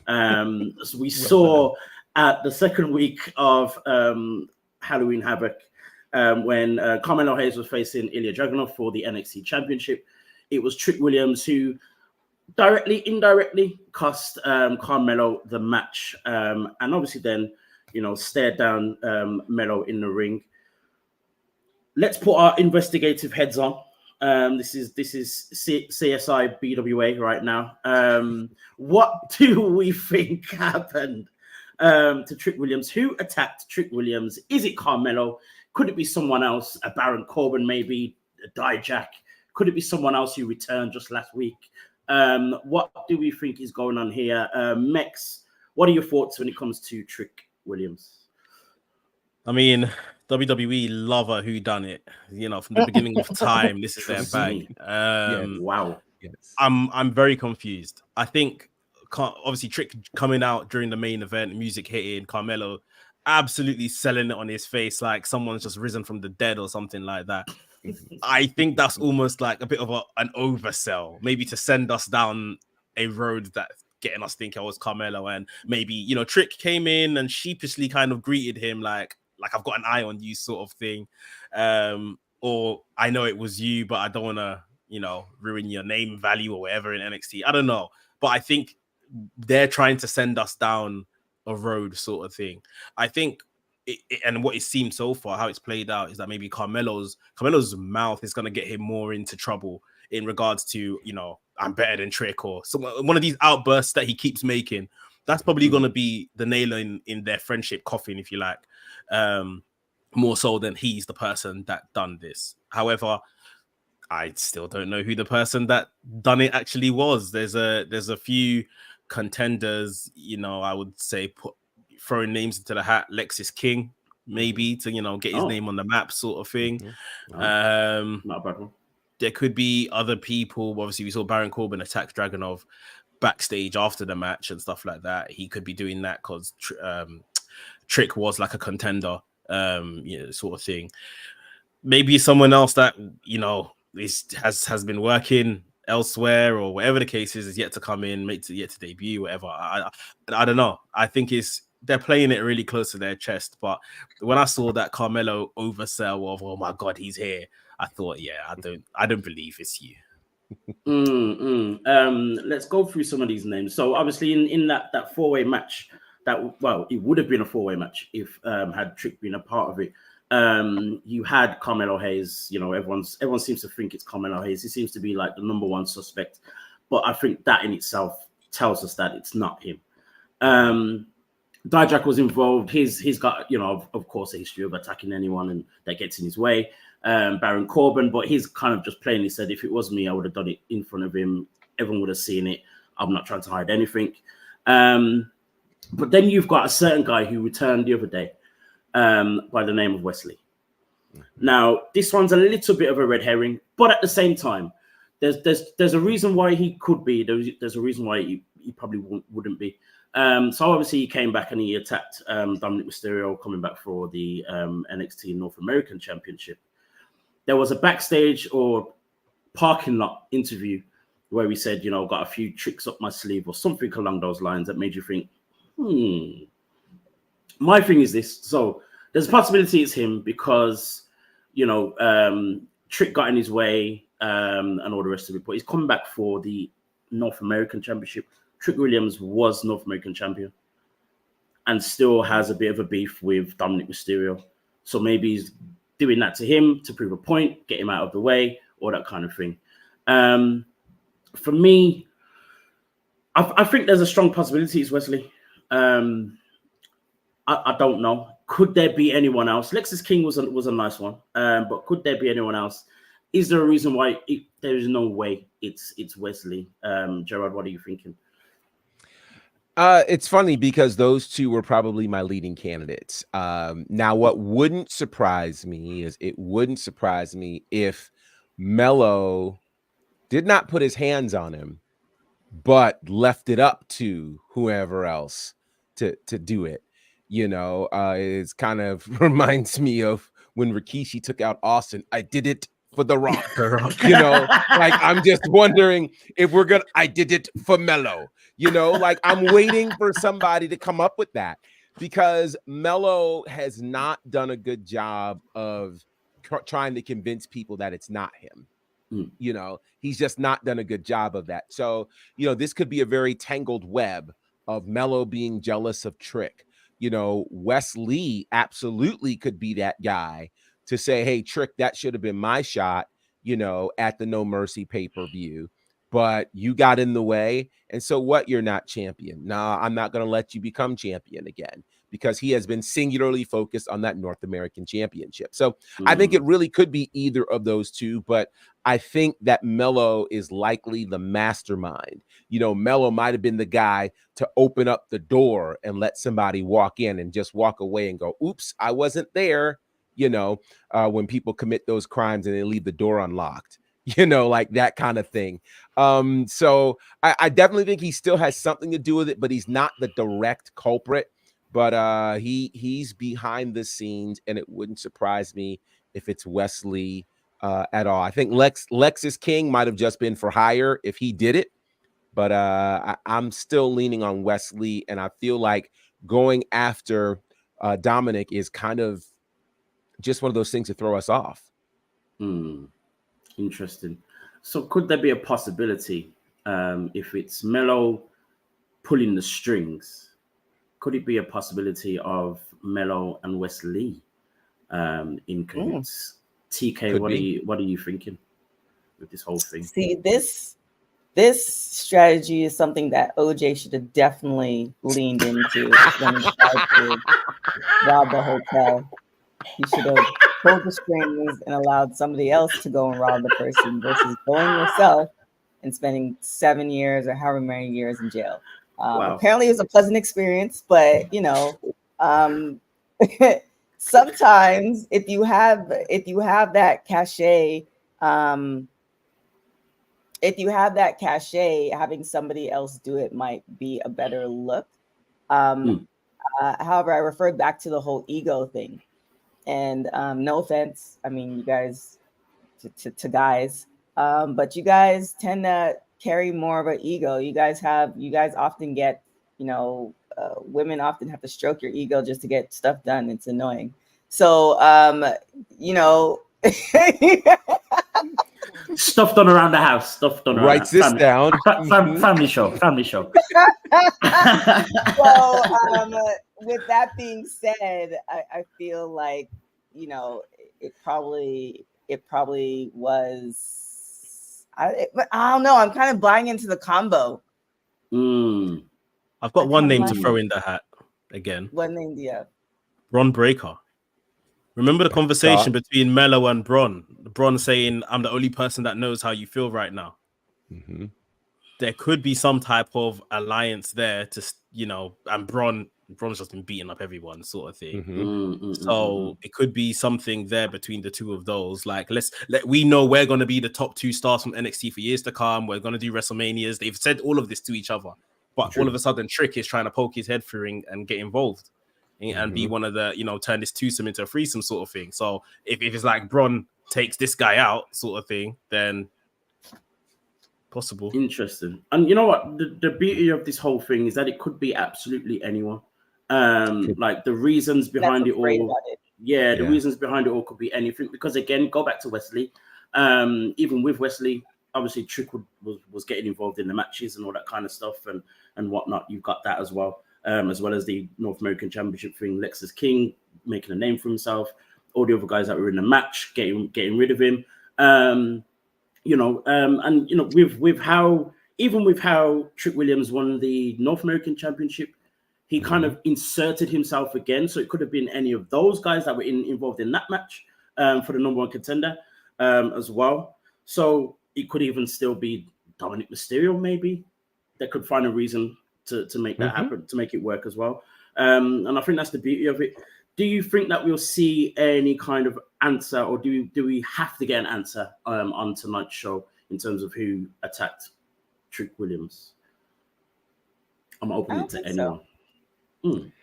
So we saw at the second week of Halloween Havoc, when Carmelo Hayes was facing Ilya Dragunov for the NXT Championship, it was Trick Williams who indirectly cost Carmelo the match, and obviously then, you know, stared down Melo in the ring. Let's put our investigative heads on. This is CSI BWA right now. What do we think happened to Trick Williams? Who attacked Trick Williams? Is it Carmelo? Could it be someone else? A Baron Corbin, maybe a Dijak? Could it be someone else who returned just last week? What do we think is going on here? Mex, what are your thoughts when it comes to Trick Williams? I mean, WWE love a whodunit. You know, from the beginning of time, this is their bag. Wow. Yes. I'm very confused. I think obviously Trick coming out during the main event, music hitting, Carmelo absolutely selling it on his face like someone's just risen from the dead or something like that. I think that's almost like a bit of an oversell, maybe to send us down a road that's getting us thinking it was Carmelo, and maybe, you know, Trick came in and sheepishly kind of greeted him like I've got an eye on you sort of thing, or I know it was you, but I don't want to, you know, ruin your name value or whatever in NXT. I don't know, but I think they're trying to send us down a road sort of thing. I think, and what it seems so far, how it's played out, is that maybe Carmelo's mouth is going to get him more into trouble in regards to, you know, I'm better than Trick, or one of these outbursts that he keeps making. That's probably going to be the nail in their friendship coffin, if you like, more so than he's the person that done this. However, I still don't know who the person that done it actually was. There's a few contenders, you know, I would say throwing names into the hat. Lexis King, maybe, to, you know, get his name on the map sort of thing. Not a bad one. There could be other people. Obviously, we saw Baron Corbin attack Dragunov backstage after the match and stuff like that. He could be doing that because Trick was like a contender, you know, sort of thing. Maybe someone else that, you know, has been working elsewhere, or whatever the case is yet to come in, yet to debut, whatever. I don't know. I think they're playing it really close to their chest. But when I saw that Carmelo oversell of, oh my God, he's here, I thought, yeah, I don't believe it's you. Let's go through some of these names. So obviously in that four-way match, it would have been a four-way match if had Trick been a part of it. You had Carmelo Hayes. You know, everyone seems to think it's Carmelo Hayes. He seems to be like the number one suspect, but I think that in itself tells us that it's not him. Dijak was involved. He's got, you know, of course, a history of attacking anyone and that gets in his way. Baron Corbin, but he's kind of just plainly said, if it was me, I would have done it in front of him. Everyone would have seen it. I'm not trying to hide anything. But then you've got a certain guy who returned the other day by the name of Wesley. Now, this one's a little bit of a red herring, but at the same time, there's a reason why he could be. There's a reason why he probably wouldn't be. So obviously he came back and he attacked Dominic Mysterio, coming back for the NXT North American Championship. There was a backstage or parking lot interview where he said, you know, got a few tricks up my sleeve or something along those lines that made you think, My thing is this. So there's a possibility it's him because, you know, Trick got in his way and all the rest of it. But he's coming back for the North American Championship. Trick Williams was North American champion and still has a bit of a beef with Dominic Mysterio. So maybe he's doing that to him to prove a point, get him out of the way, or that kind of thing. For me, I think there's a strong possibility it's Wesley. I don't know. Could there be anyone else? Lexis King was a nice one, but could there be anyone else? Is there a reason why there is no way it's Wesley? Gerard, what are you thinking? It's funny because those two were probably my leading candidates. Now, what wouldn't surprise me is if Melo did not put his hands on him, but left it up to whoever else to do it. You know, it's kind of reminds me of when Rikishi took out Austin. I did it for The Rock. You know, like I'm just wondering if I did it for Melo. You know, like I'm waiting for somebody to come up with that because Melo has not done a good job of trying to convince people that it's not him. You know, he's just not done a good job of that. So, you know, this could be a very tangled web of Melo being jealous of Trick. You know, Wes Lee absolutely could be that guy to say, hey, Trick, that should have been my shot, you know, at the No Mercy pay-per-view, but you got in the way. And so what? You're not champion. Nah, I'm not going to let you become champion again because he has been singularly focused on that North American Championship. So I think it really could be either of those two, but I think that Melo is likely the mastermind. You know, Melo might have been the guy to open up the door and let somebody walk in and just walk away and go, oops, I wasn't there. You know, when people commit those crimes and they leave the door unlocked, you know, like that kind of thing. So I definitely think he still has something to do with it, but he's not the direct culprit. But he's behind the scenes, and it wouldn't surprise me if it's Wesley at all. I think Lexis King might have just been for hire if he did it, but I'm still leaning on Wesley, and I feel like going after Dominic is kind of just one of those things to throw us off. Interesting. So could there be a possibility if it's Melo pulling the strings, could it be a possibility of Melo and Wesley in cahoots? TK, what are you thinking with this whole thing? See, this strategy is something that OJ should have definitely leaned into when he tried to rob the hotel. He should have pulled the strings and allowed somebody else to go and rob the person versus going yourself and spending 7 years or however many years in jail. Apparently, it was a pleasant experience, but sometimes if you have that cachet. If you have that cachet, having somebody else do it might be a better look. However, I referred back to the whole ego thing. And no offense, I mean, you guys, to guys, but you guys tend to carry more of an ego. You guys often get, women often have to stroke your ego just to get stuff done. It's annoying. So, Stuff done around the house. Stuff done around. Writes this down. Family show. So, with that being said, I feel like, it probably was. I don't know. I'm kind of buying into the combo. I've got one name to throw in the hat again. What name do you have? Bron Breakker. Remember the conversation between Melo and Bron? Bron saying, "I'm the only person that knows how you feel right now." Mm-hmm. There could be some type of alliance there to, and Bron's just been beating up everyone, sort of thing. Mm-hmm. So it could be something there between the two of those. Like, we know we're going to be the top 2 stars from NXT for years to come. We're going to do WrestleManias. They've said all of this to each other, but all of a sudden, Trick is trying to poke his head through and get involved. And be one of the, turn this twosome into a threesome sort of thing. So if it's like Bron takes this guy out sort of thing, then possible. Interesting. And you know what? The beauty of this whole thing is that it could be absolutely anyone. Like the reasons behind it all. The reasons behind it all could be anything. Because again, go back to Wesley. Even with Wesley, obviously Trick was getting involved in the matches and all that kind of stuff and whatnot. You've got that as well. As well as the North American Championship thing, Lexus King making a name for himself, all the other guys that were in the match getting rid of him, with how Trick Williams won the North American Championship, he kind of inserted himself again. So it could have been any of those guys that were involved in that match for the number 1 contender as well. So it could even still be Dominic Mysterio. Maybe they could find a reason to make that happen, to make it work as well. And I think that's the beauty of it. Do you think that we'll see any kind of answer, or do we have to get an answer on tonight's show in terms of who attacked Trick Williams? I'm opening it to anyone. So.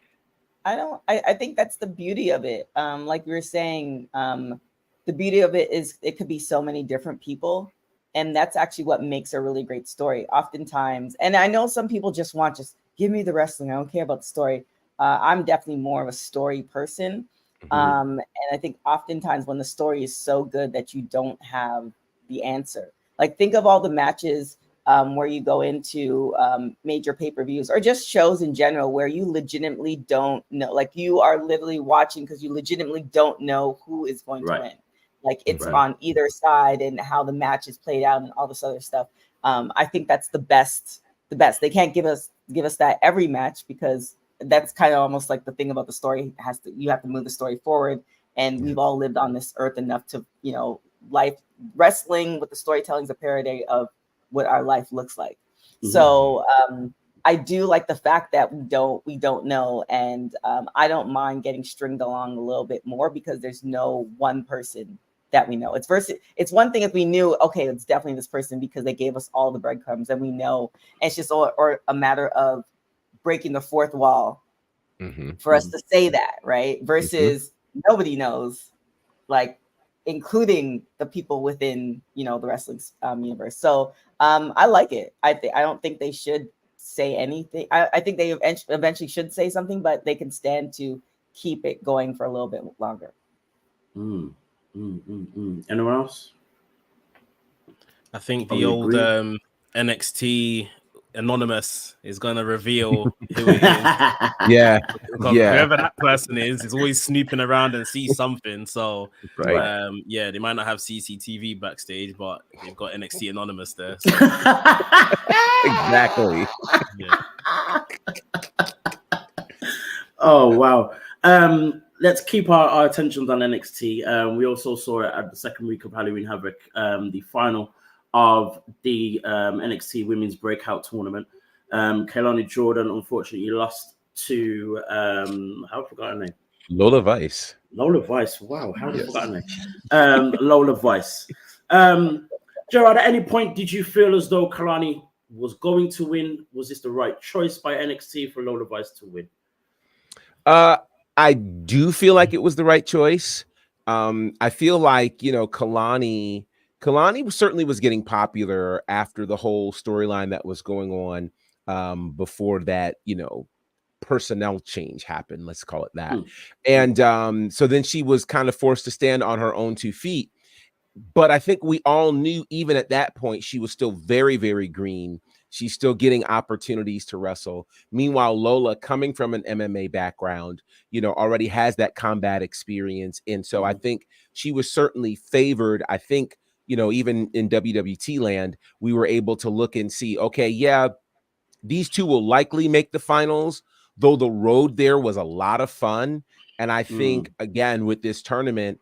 I think that's the beauty of it. Like we were saying, the beauty of it is it could be so many different people. And that's actually what makes a really great story. Oftentimes, and I know some people just give me the wrestling. I don't care about the story. I'm definitely more of a story person. And I think oftentimes when the story is so good that you don't have the answer, like think of all the matches where you go into major pay-per-views or just shows in general where you legitimately don't know, like you are literally watching because you legitimately don't know who is going to win. Like it's on either side and how the match is played out and all this other stuff. I think that's the best. They can't give us that every match because that's kind of almost like the thing about the story you have to move the story forward. And we've all lived on this earth enough to, life wrestling with the storytelling is a parody of what our life looks like. So I do like the fact that we don't know. And I don't mind getting stringed along a little bit more because there's no one person that we know. It's one thing if we knew, okay, it's definitely this person because they gave us all the breadcrumbs and we know. And it's just or a matter of breaking the fourth wall for us to say that, right? Versus nobody knows, like including the people within, the wrestling universe. So I like it. I don't think they should say anything. I think they eventually should say something, but they can stand to keep it going for a little bit longer. Anyone else? I think the old NXT Anonymous is going to reveal who it is. Yeah. Whoever that person is always snooping around and sees something. So, yeah, they might not have CCTV backstage, but they've got NXT Anonymous there. So. Exactly. Yeah. Oh, wow. Let's keep our attentions on NXT. We also saw it at the second week of Halloween Havoc, the final of the NXT Women's Breakout Tournament. Kaylani Jordan unfortunately lost to how forgot her name? Lola Vice. Lola Vice. Wow, how did I forgot her name? Lola Vice. Gerard, at any point did you feel as though Kaylani was going to win? Was this the right choice by NXT for Lola Vice to win? I do feel like it was the right choice. I feel like, Kalani certainly was getting popular after the whole storyline that was going on before that, personnel change happened. Let's call it that. And so then she was kind of forced to stand on her own 2 feet. But I think we all knew even at that point, she was still very, very green. She's still getting opportunities to wrestle. Meanwhile, Lola, coming from an MMA background, already has that combat experience. And so I think she was certainly favored. I think, even in WWT land, we were able to look and see, okay, yeah, these two will likely make the finals, though the road there was a lot of fun. And I think, again, with this tournament,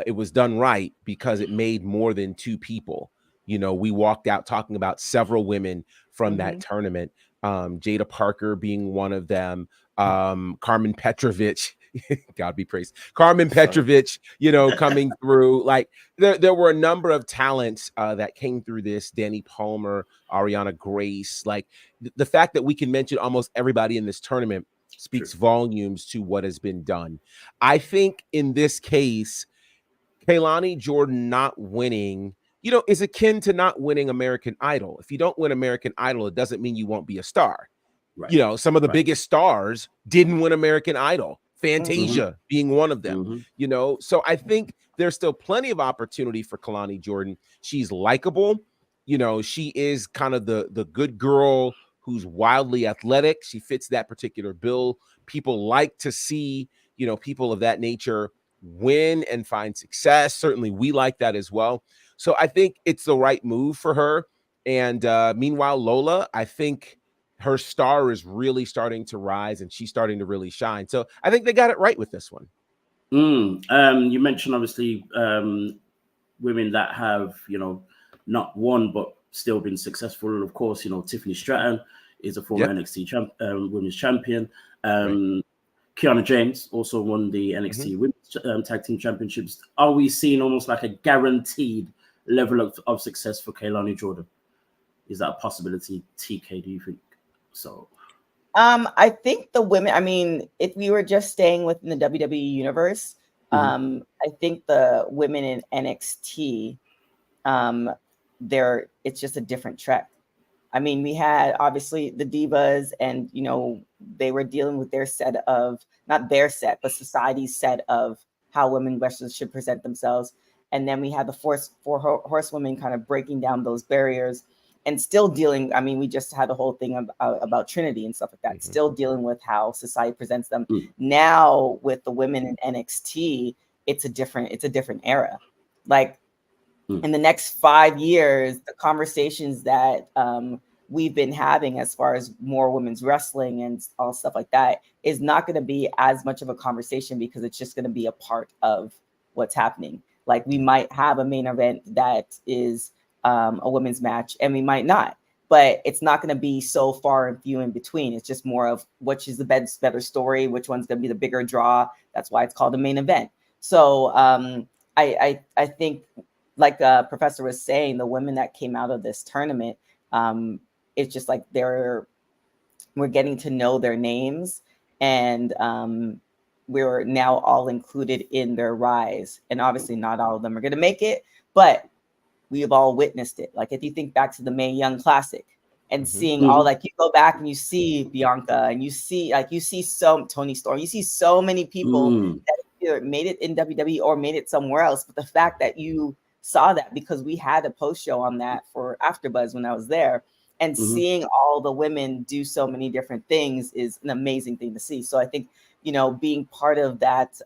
it was done right because it made more than 2 people. We walked out talking about several women from that tournament. Jada Parker being one of them. Carmen Petrovich, God be praised. Carmen Petrovich, coming through. Like there were a number of talents that came through this. Danny Palmer, Ariana Grace. Like the fact that we can mention almost everybody in this tournament speaks volumes to what has been done. I think in this case, Kaylani Jordan not winning, is akin to not winning American Idol. If you don't win American Idol, it doesn't mean you won't be a star. Right. Some of the biggest stars didn't win American Idol. Fantasia being one of them, So I think there's still plenty of opportunity for Kaylani Jordan. She's likable. She is kind of the good girl who's wildly athletic. She fits that particular bill. People like to see, people of that nature win and find success. Certainly we like that as well. So I think it's the right move for her. And meanwhile, Lola, I think her star is really starting to rise and she's starting to really shine. So I think they got it right with this one. You mentioned obviously women that have, not won, but still been successful. Of course, Tiffany Stratton is a former NXT women's champion. Kiana James also won the NXT Women's Tag Team Championships. Are we seeing almost like a guaranteed level of success for Kaylani Jordan? Is that a possibility, TK, do you think so? I think the women, if we were just staying within the WWE universe, I think the women in NXT, it's just a different track. We had obviously the divas and, they were dealing with their set of, not their set, but society's set of how women wrestlers should present themselves. And then we had the four horsewomen kind of breaking down those barriers and still dealing. We just had the whole thing about Trinity and stuff like that, still dealing with how society presents them. Now with the women in NXT, it's a different era. Like in the next 5 years, the conversations that we've been having as far as more women's wrestling and all stuff like that is not going to be as much of a conversation because it's just going to be a part of what's happening. Like we might have a main event that is a women's match and we might not, but it's not going to be so far and few in between. It's just more of which is the better story, which one's going to be the bigger draw. That's why it's called a main event. So I think, like Professor was saying, the women that came out of this tournament, it's just like we're getting to know their names and we're now all included in their rise. And obviously not all of them are going to make it, but we have all witnessed it. Like if you think back to the Mae Young Classic and seeing all, like you go back and you see Bianca and you see Tony Storm, you see so many people that either made it in WWE or made it somewhere else. But the fact that you saw that, because we had a post show on that for AfterBuzz when I was there, And seeing all the women do so many different things is an amazing thing to see. So I think, you know, being part of that,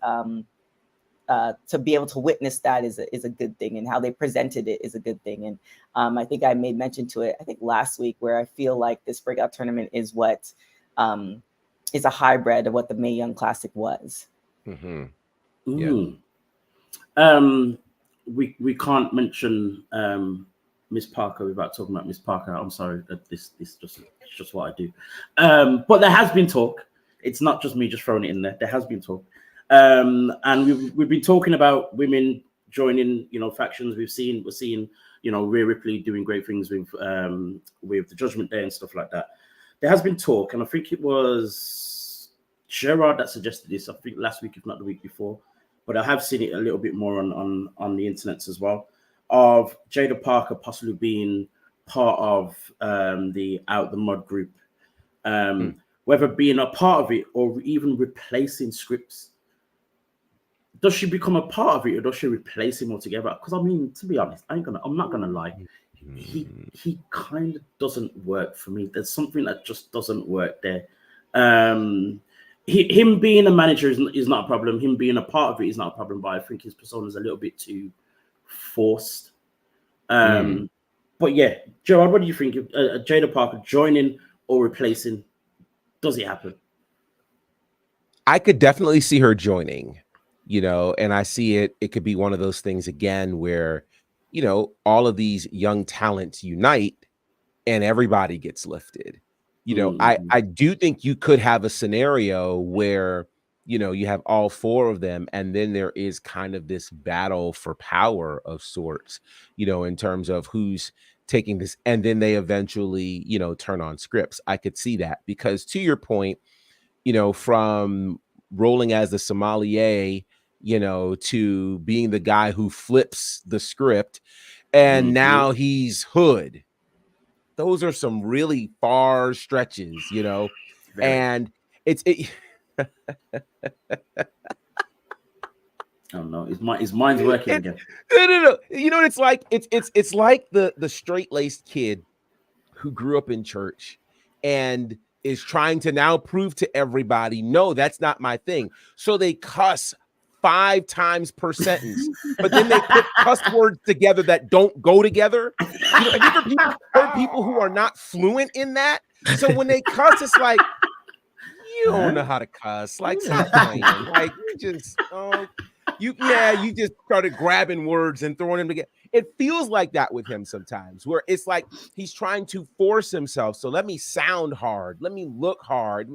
to be able to witness that is a good thing, and how they presented it is a good thing. And I think I made mention to it, I think last week, where I feel like this breakout tournament is what is a hybrid of what the Mae Young Classic was. Yeah. We can't mention Miss Parker without talking about Miss Parker. I'm sorry that this just what I do. But there has been talk. It's not just me just throwing it in there. There has been talk. And we've been talking about women joining, you know, factions. We're seeing, you know, Rhea Ripley doing great things with the Judgment Day and stuff like that. There has been talk, and I think it was Gerard that suggested this. I think last week, if not the week before, but I have seen it a little bit more on the internet as well, of Jada Parker possibly being part of the Out the Mud group, whether being a part of it or even replacing Scripps. Does she become a part of it, or does she replace him altogether? Because I mean, to be honest, I'm not gonna lie, he kind of doesn't work for me. There's something that just doesn't work there. Him being a manager is not a problem. Him being a part of it is not a problem. But I think his persona is a little bit too forced. But yeah, Gerard, what do you think? Jada Parker joining or replacing? Does it happen? I could definitely see her joining. You know, and I see it could be one of those things again where, you know, all of these young talents unite and everybody gets lifted. You know, I do think you could have a scenario where, you know, you have all four of them, and then there is kind of this battle for power of sorts, you know, in terms of who's taking this, and then they eventually, you know, turn on Scripps. I could see that, because to your point, you know, from rolling as the sommelier, you know, to being the guy who flips the script, and now he's Hood. Those are some really far stretches, you know. And it oh no, his mind's working again. No. You know, it's like it's like the straight-laced kid who grew up in church and is trying to now prove to everybody, no, that's not my thing. So they cuss 5 times per sentence, but then they put cuss words together that don't go together. You know, have you ever heard people who are not fluent in that? So when they cuss, it's like, you don't know how to cuss. Like, stop playing. Like, you just started grabbing words and throwing them together. It feels like that with him sometimes, where it's like he's trying to force himself. So let me sound hard. Let me look hard.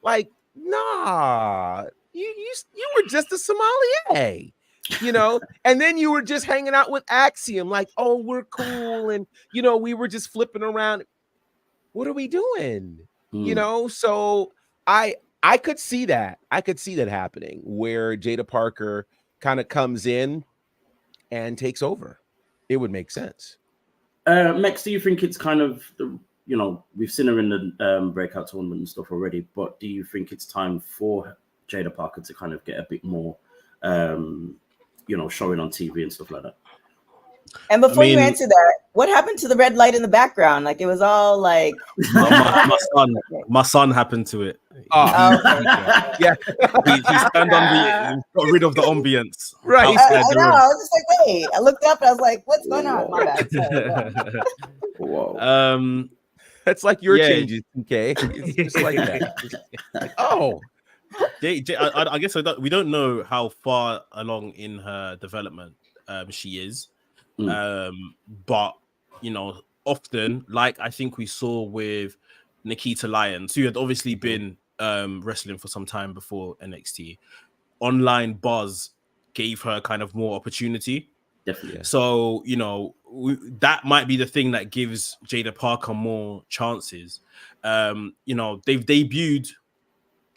Like, nah, you were just a sommelier, you know, and then you were just hanging out with Axiom, like, oh, we're cool. And, you know, we were just flipping around. What are we doing? You know, so I could see that. I could see that happening, where Jada Parker kind of comes in and takes over. It would make sense. Mex, do you think it's kind of, you know, we've seen her in the breakout tournament and stuff already, but do you think it's time for Jada Parker to kind of get a bit more, you know, showing on TV and stuff like that? And before you answer that, what happened to the red light in the background? Like, it was all like my son happened to it. Oh, okay. Yeah, he's turned on got rid of the ambience. Right. I know. I was just like, wait. I looked up and I was like, what's going on? My bad. Sorry. Whoa. That's like your changes, okay? It's just like that. Oh. I guess we don't know how far along in her development she is. But, you know, often, like I think we saw with Nikita Lyons, who had obviously been wrestling for some time before NXT, online buzz gave her kind of more opportunity. Definitely. So, you know, that might be the thing that gives Jada Parker more chances. You know, they've debuted.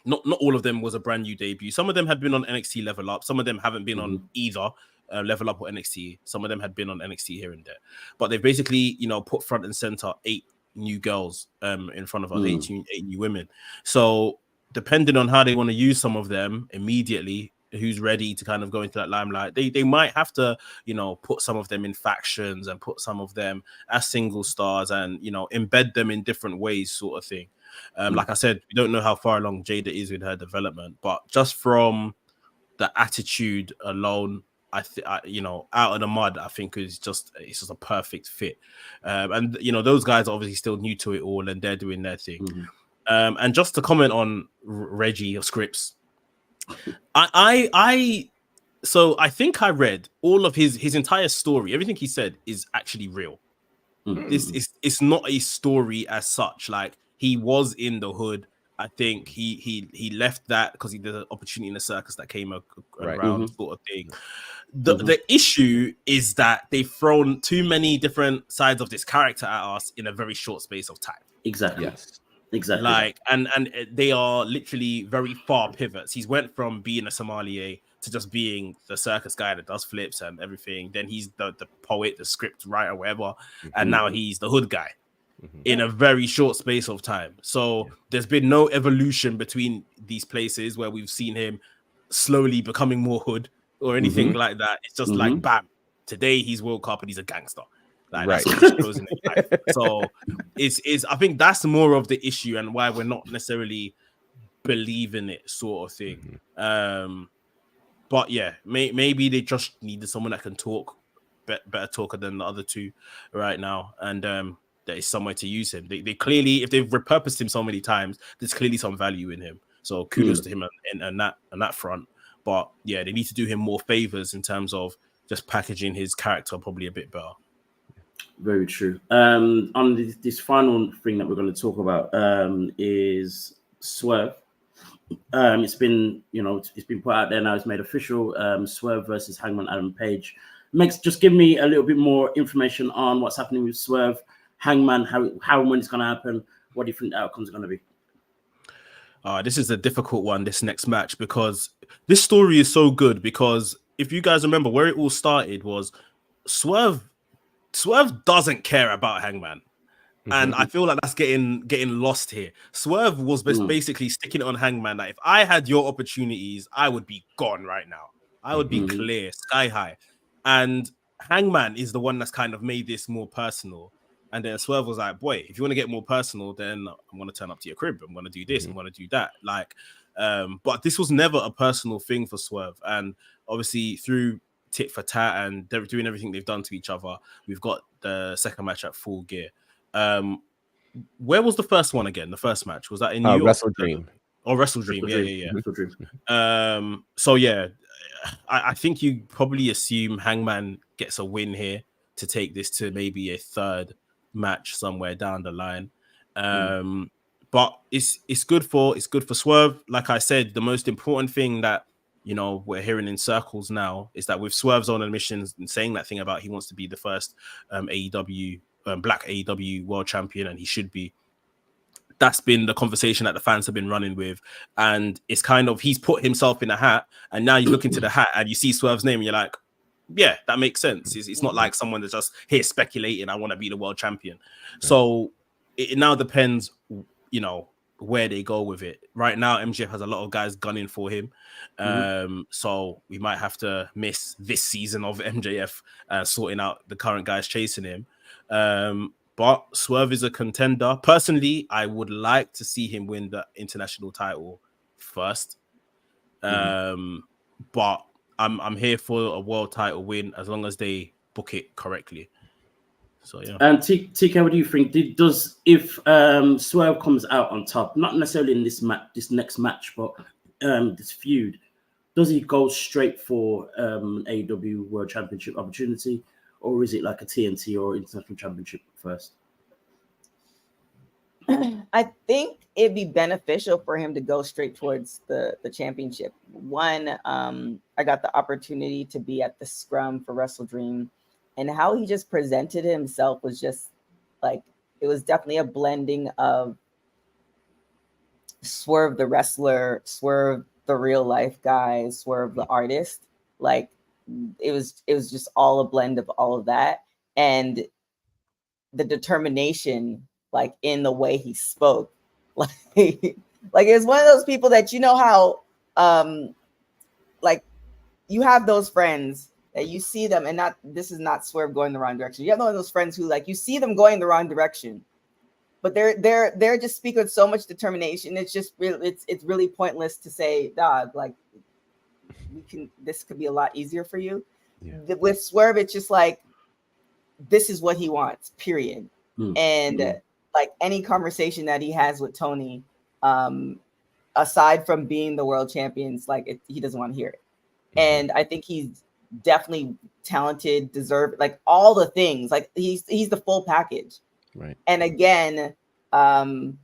Not all of them was a brand new debut. Some of them had been on NXT Level Up. Some of them haven't been on either Level Up or NXT. Some of them had been on NXT here and there. But they basically, you know, put front and center 8 new girls in front of us, 8 new women. So depending on how they want to use some of them immediately, who's ready to kind of go into that limelight. They might have to, you know, put some of them in factions and put some of them as single stars and, you know, embed them in different ways, sort of thing. Like I said, we don't know how far along Jada is with her development, but just from the attitude alone, you know, out of the mud, I think it's just a perfect fit. And you know, those guys are obviously still new to it all, and they're doing their thing. And just to comment on Reggie or Scripps, so I think I read all of his entire story. Everything he said is actually real. It's not a story as such. Like, he was in the hood. I think he left that because he did an opportunity in the circus that came around, sort of thing. The issue is that they've thrown too many different sides of this character at us in a very short space of time. Exactly. Yes. Exactly. Like, and they are literally very far pivots. He's went from being a sommelier to just being the circus guy that does flips and everything. Then he's the poet, the script writer, whatever. And now he's the hood guy in a very short space of time. So there's been no evolution between these places where we've seen him slowly becoming more hood or anything like that. It's just like, bam, today he's World Cup and he's a gangster. Like, that's what it shows in his life. So it's I think that's more of the issue and why we're not necessarily believing it, sort of thing. But yeah, maybe they just needed someone that can talk, better talker than the other two right now, and there is somewhere to use him. They clearly, if they've repurposed him so many times, there's clearly some value in him. So kudos to him and that front. But yeah, they need to do him more favors in terms of just packaging his character probably a bit better. Very true. On this final thing that we're going to talk about is Swerve. It's been put out there now. It's made official. Swerve versus Hangman Adam Page. Just give me a little bit more information on what's happening with Swerve, Hangman, how and when it's going to happen. What do you think the outcomes are going to be? This is a difficult one, this next match, because this story is so good. Because if you guys remember where it all started was Swerve doesn't care about Hangman. And I feel like that's getting lost here. Swerve was basically sticking it on Hangman that if I had your opportunities, I would be gone right now. I would be clear, sky high. And Hangman is the one that's kind of made this more personal. And then Swerve was like, boy, if you want to get more personal, then I'm going to turn up to your crib. I'm going to do this. I'm going to do that. Like, but this was never a personal thing for Swerve. And obviously through tit for tat and they're doing everything they've done to each other, we've got the second match at Full Gear. Where was the first one again? The first match, was that in New York? Wrestle Dream. Oh, Wrestle Dream. Yeah. Wrestle Dream. So yeah, I think you probably assume Hangman gets a win here to take this to maybe a third match somewhere down the line. But it's good for Swerve. Like I said, the most important thing that we're hearing in circles now is that with Swerve's own admissions and saying that thing about he wants to be the first AEW black AEW world champion, and he should be. That's been the conversation that the fans have been running with, and it's kind of he's put himself in a hat, and now you look into the hat and you see Swerve's name, and you're like, yeah, that makes sense. It's not like someone that's just here speculating, I want to be the world champion. So it now depends, where they go with it. Right now, MJF has a lot of guys gunning for him. So we might have to miss this season of MJF sorting out the current guys chasing him. But Swerve is a contender. Personally, I would like to see him win the international title first. But I'm here for a world title win as long as they book it correctly. So yeah. And TK, what do you think? If Swerve comes out on top, not necessarily in this next match, but this feud, does he go straight for AEW World Championship opportunity, or is it like a TNT or International Championship first? I think it'd be beneficial for him to go straight towards the championship. One, I got the opportunity to be at the scrum for Wrestle Dream, and how he just presented himself was just like, it was definitely a blending of Swerve the wrestler, Swerve the real life guy, Swerve the artist. Like, it was just all a blend of all of that, and the determination, like in the way he spoke, like it's one of those people that how like you have those friends that you see them, and this is not Swerve going the wrong direction. You have one of those friends who like you see them going the wrong direction, but they're just speaking with so much determination. It's just it's really pointless to say, dog, like this could be a lot easier for you. Yeah. With Swerve, it's just like this is what he wants, period. And like any conversation that he has with Tony, aside from being the world champions, like he doesn't want to hear it. And I think he's definitely talented, deserved, like all the things. Like he's the full package. Right. And again, I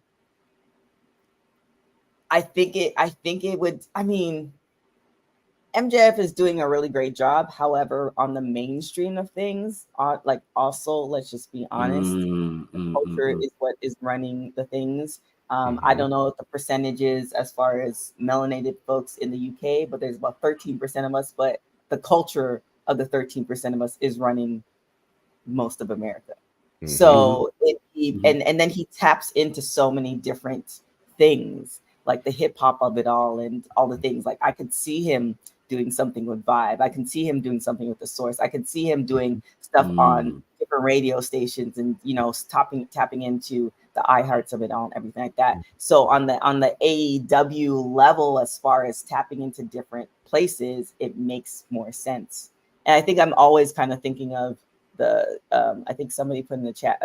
think it would. I mean, MJF is doing a really great job. However, on the mainstream of things, like also, let's just be honest, the culture is what is running the things. I don't know what the percentages as far as melanated folks in the UK, but there's about 13% of us. But the culture of the 13% of us is running most of America. So and then he taps into so many different things, like the hip hop of it all and all the things. Like I could see him doing something with Vibe. I can see him doing something with The Source. I can see him doing stuff on different radio stations and, you know, tapping into the iHearts of it all and everything like that. So on the AEW level, as far as tapping into different places, it makes more sense. And I think I'm always kind of thinking of the, I think somebody put in the chat,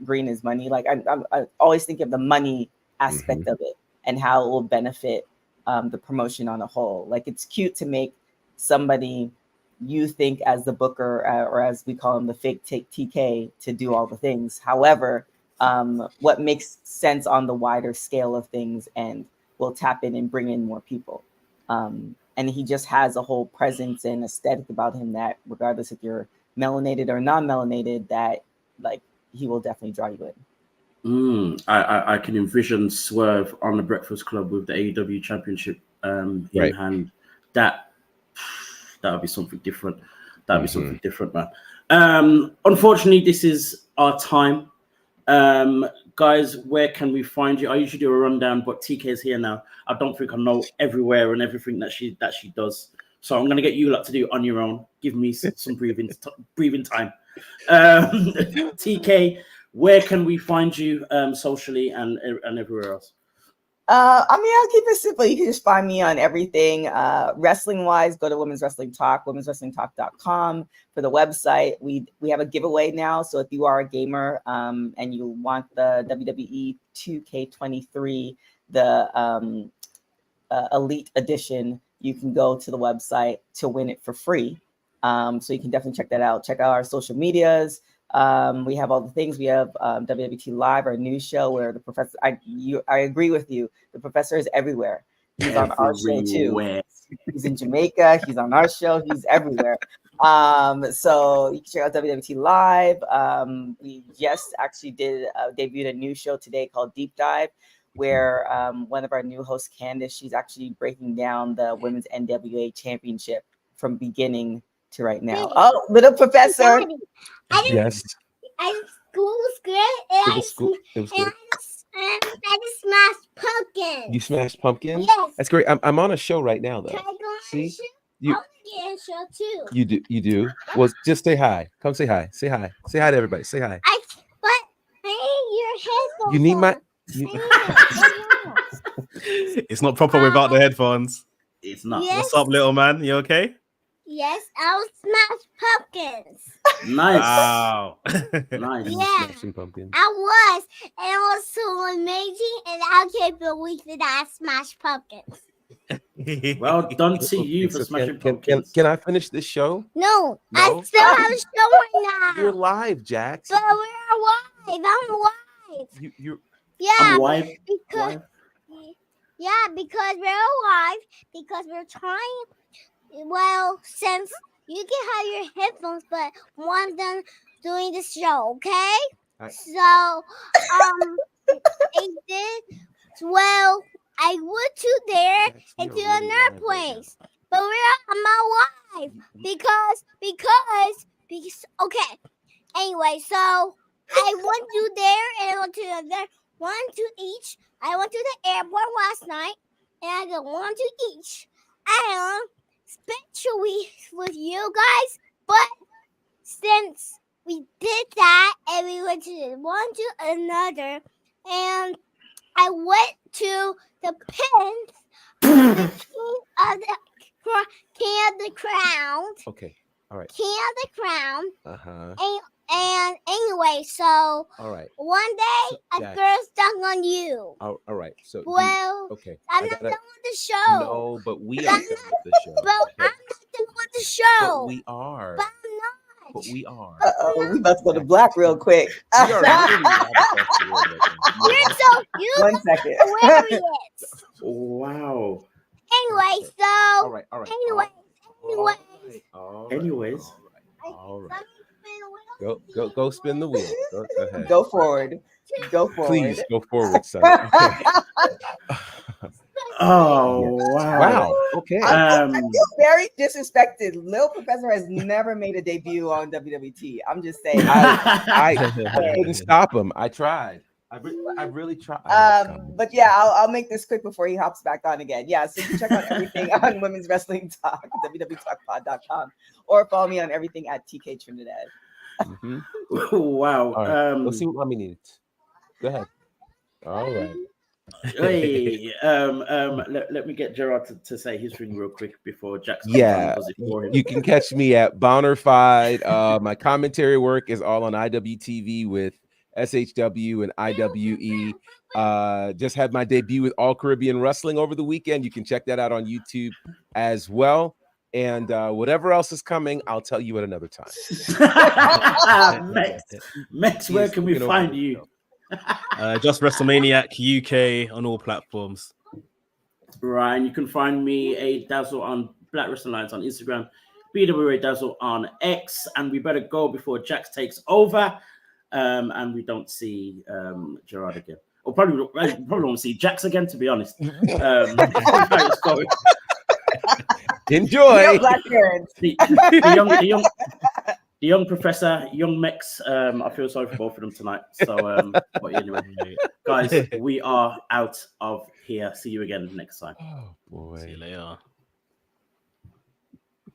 green is money. Like I always think of the money aspect of it and how it will benefit the promotion on a whole. Like it's cute to make somebody you think as the booker, or as we call him, the fake TK, to do all the things. However, what makes sense on the wider scale of things and will tap in and bring in more people. And he just has a whole presence and aesthetic about him that regardless if you're melanated or non-melanated, that like he will definitely draw you in. I can envision Swerve on the Breakfast Club with the AEW Championship in hand. That would be something different. That would be something different, man. Unfortunately, this is our time. Guys, where can we find you? I usually do a rundown, but TK is here now. I don't think I know everywhere and everything that she does. So I'm going to get you lot to do it on your own. Give me some breathing time. TK, where can we find you socially and everywhere else? I mean, I'll keep it simple. You can just find me on everything. Wrestling wise, go to Women's Wrestling Talk, womenswrestlingtalk.com for the website. We have a giveaway now. So if you are a gamer and you want the WWE 2K23, the Elite Edition, you can go to the website to win it for free. So you can definitely check that out. Check out our social medias. We have all the things. We have WWT Live, our news show, where the professor, I agree with you. The professor is everywhere. He's on our show too. He's in Jamaica. He's on our show. He's everywhere. So you can check out WWT Live. We just actually debuted a new show today called Deep Dive, where one of our new hosts, Candace, she's actually breaking down the Women's NWA Championship from beginning to right now. Oh, little professor. Yes. School was good. It was good. I just smashed pumpkins. You smashed pumpkins? Yes. That's great. I'm on a show right now, though. Can I go on See? a show? I want to get a show too. You do. Well, just say hi. Come say hi. Say hi. Say hi to everybody. Say hi. I need your headphones. You need my. It's not proper without the headphones. It's not. Yes. What's up, little man? You okay? Yes, I will smash pumpkins. Nice. Wow. Nice. Yeah, Smashing pumpkins. I was. And it was so amazing. And I can't believe that I smashed pumpkins. Well done to you for smashing pumpkins. Can I finish this show? No, No? I still have a show right now. You're live, Jax. But we're live. I'm live. You. Yeah. I'm live. Because, yeah, because we're alive. Because we're trying. Well, since you can have your headphones, but one of them doing the show, okay? So, I did. Well, I went to there and to another place, but I'm not live because. Okay. Anyway, so I went to there and I went to another one to each. I went to the airport last night and I got one to each. And especially with you guys. But since we did that and we went to one to another, and I went to the pins of the King of the Crown. Okay. All right. King of the Crown. And anyway, so all right. One day a girl stung on you. All right. So okay. I'm not done with the show. No, but we are done with the show. But I'm not done with the show. But we are. But I'm not. But we are. We about to go to black real quick. One second. Wow. Anyway, so. All right. Anyways. All right. Go spin the wheel. Go ahead. Go forward. Please go forward, son. Okay. Oh wow! Okay. I feel very disrespected. Lil Professor has never made a debut on WWT. I'm just saying. I couldn't stop him. I tried. I really tried. But yeah, I'll make this quick before he hops back on again. Yeah, so you can check out everything on Women's Wrestling Talk, www.talkpod.com, or follow me on everything at TK Trinidad. Wow. Right. Let's see what we need. Go ahead. All right. Hey, let me get Gerard to say his thing real quick before Jackson does it for him. You can catch me at Bonnerfied. My commentary work is all on IWTV with SHW and IWE. Just had my debut with All Caribbean Wrestling over the weekend. You can check that out on YouTube as well. And whatever else is coming, I'll tell you at another time. Mex, where can we find you? Just WrestleManiac UK on all platforms. Right, and you can find me a Dazzle on Black Wrestling Alliance on Instagram, BWA Dazzle on X, and we better go before Jax takes over, and we don't see Gerard again, or probably won't see Jax again. To be honest, enjoy. The young professor, young Mex. I feel sorry for both of them tonight. So, but anyway, guys, we are out of here. See you again next time. Oh boy. See you later.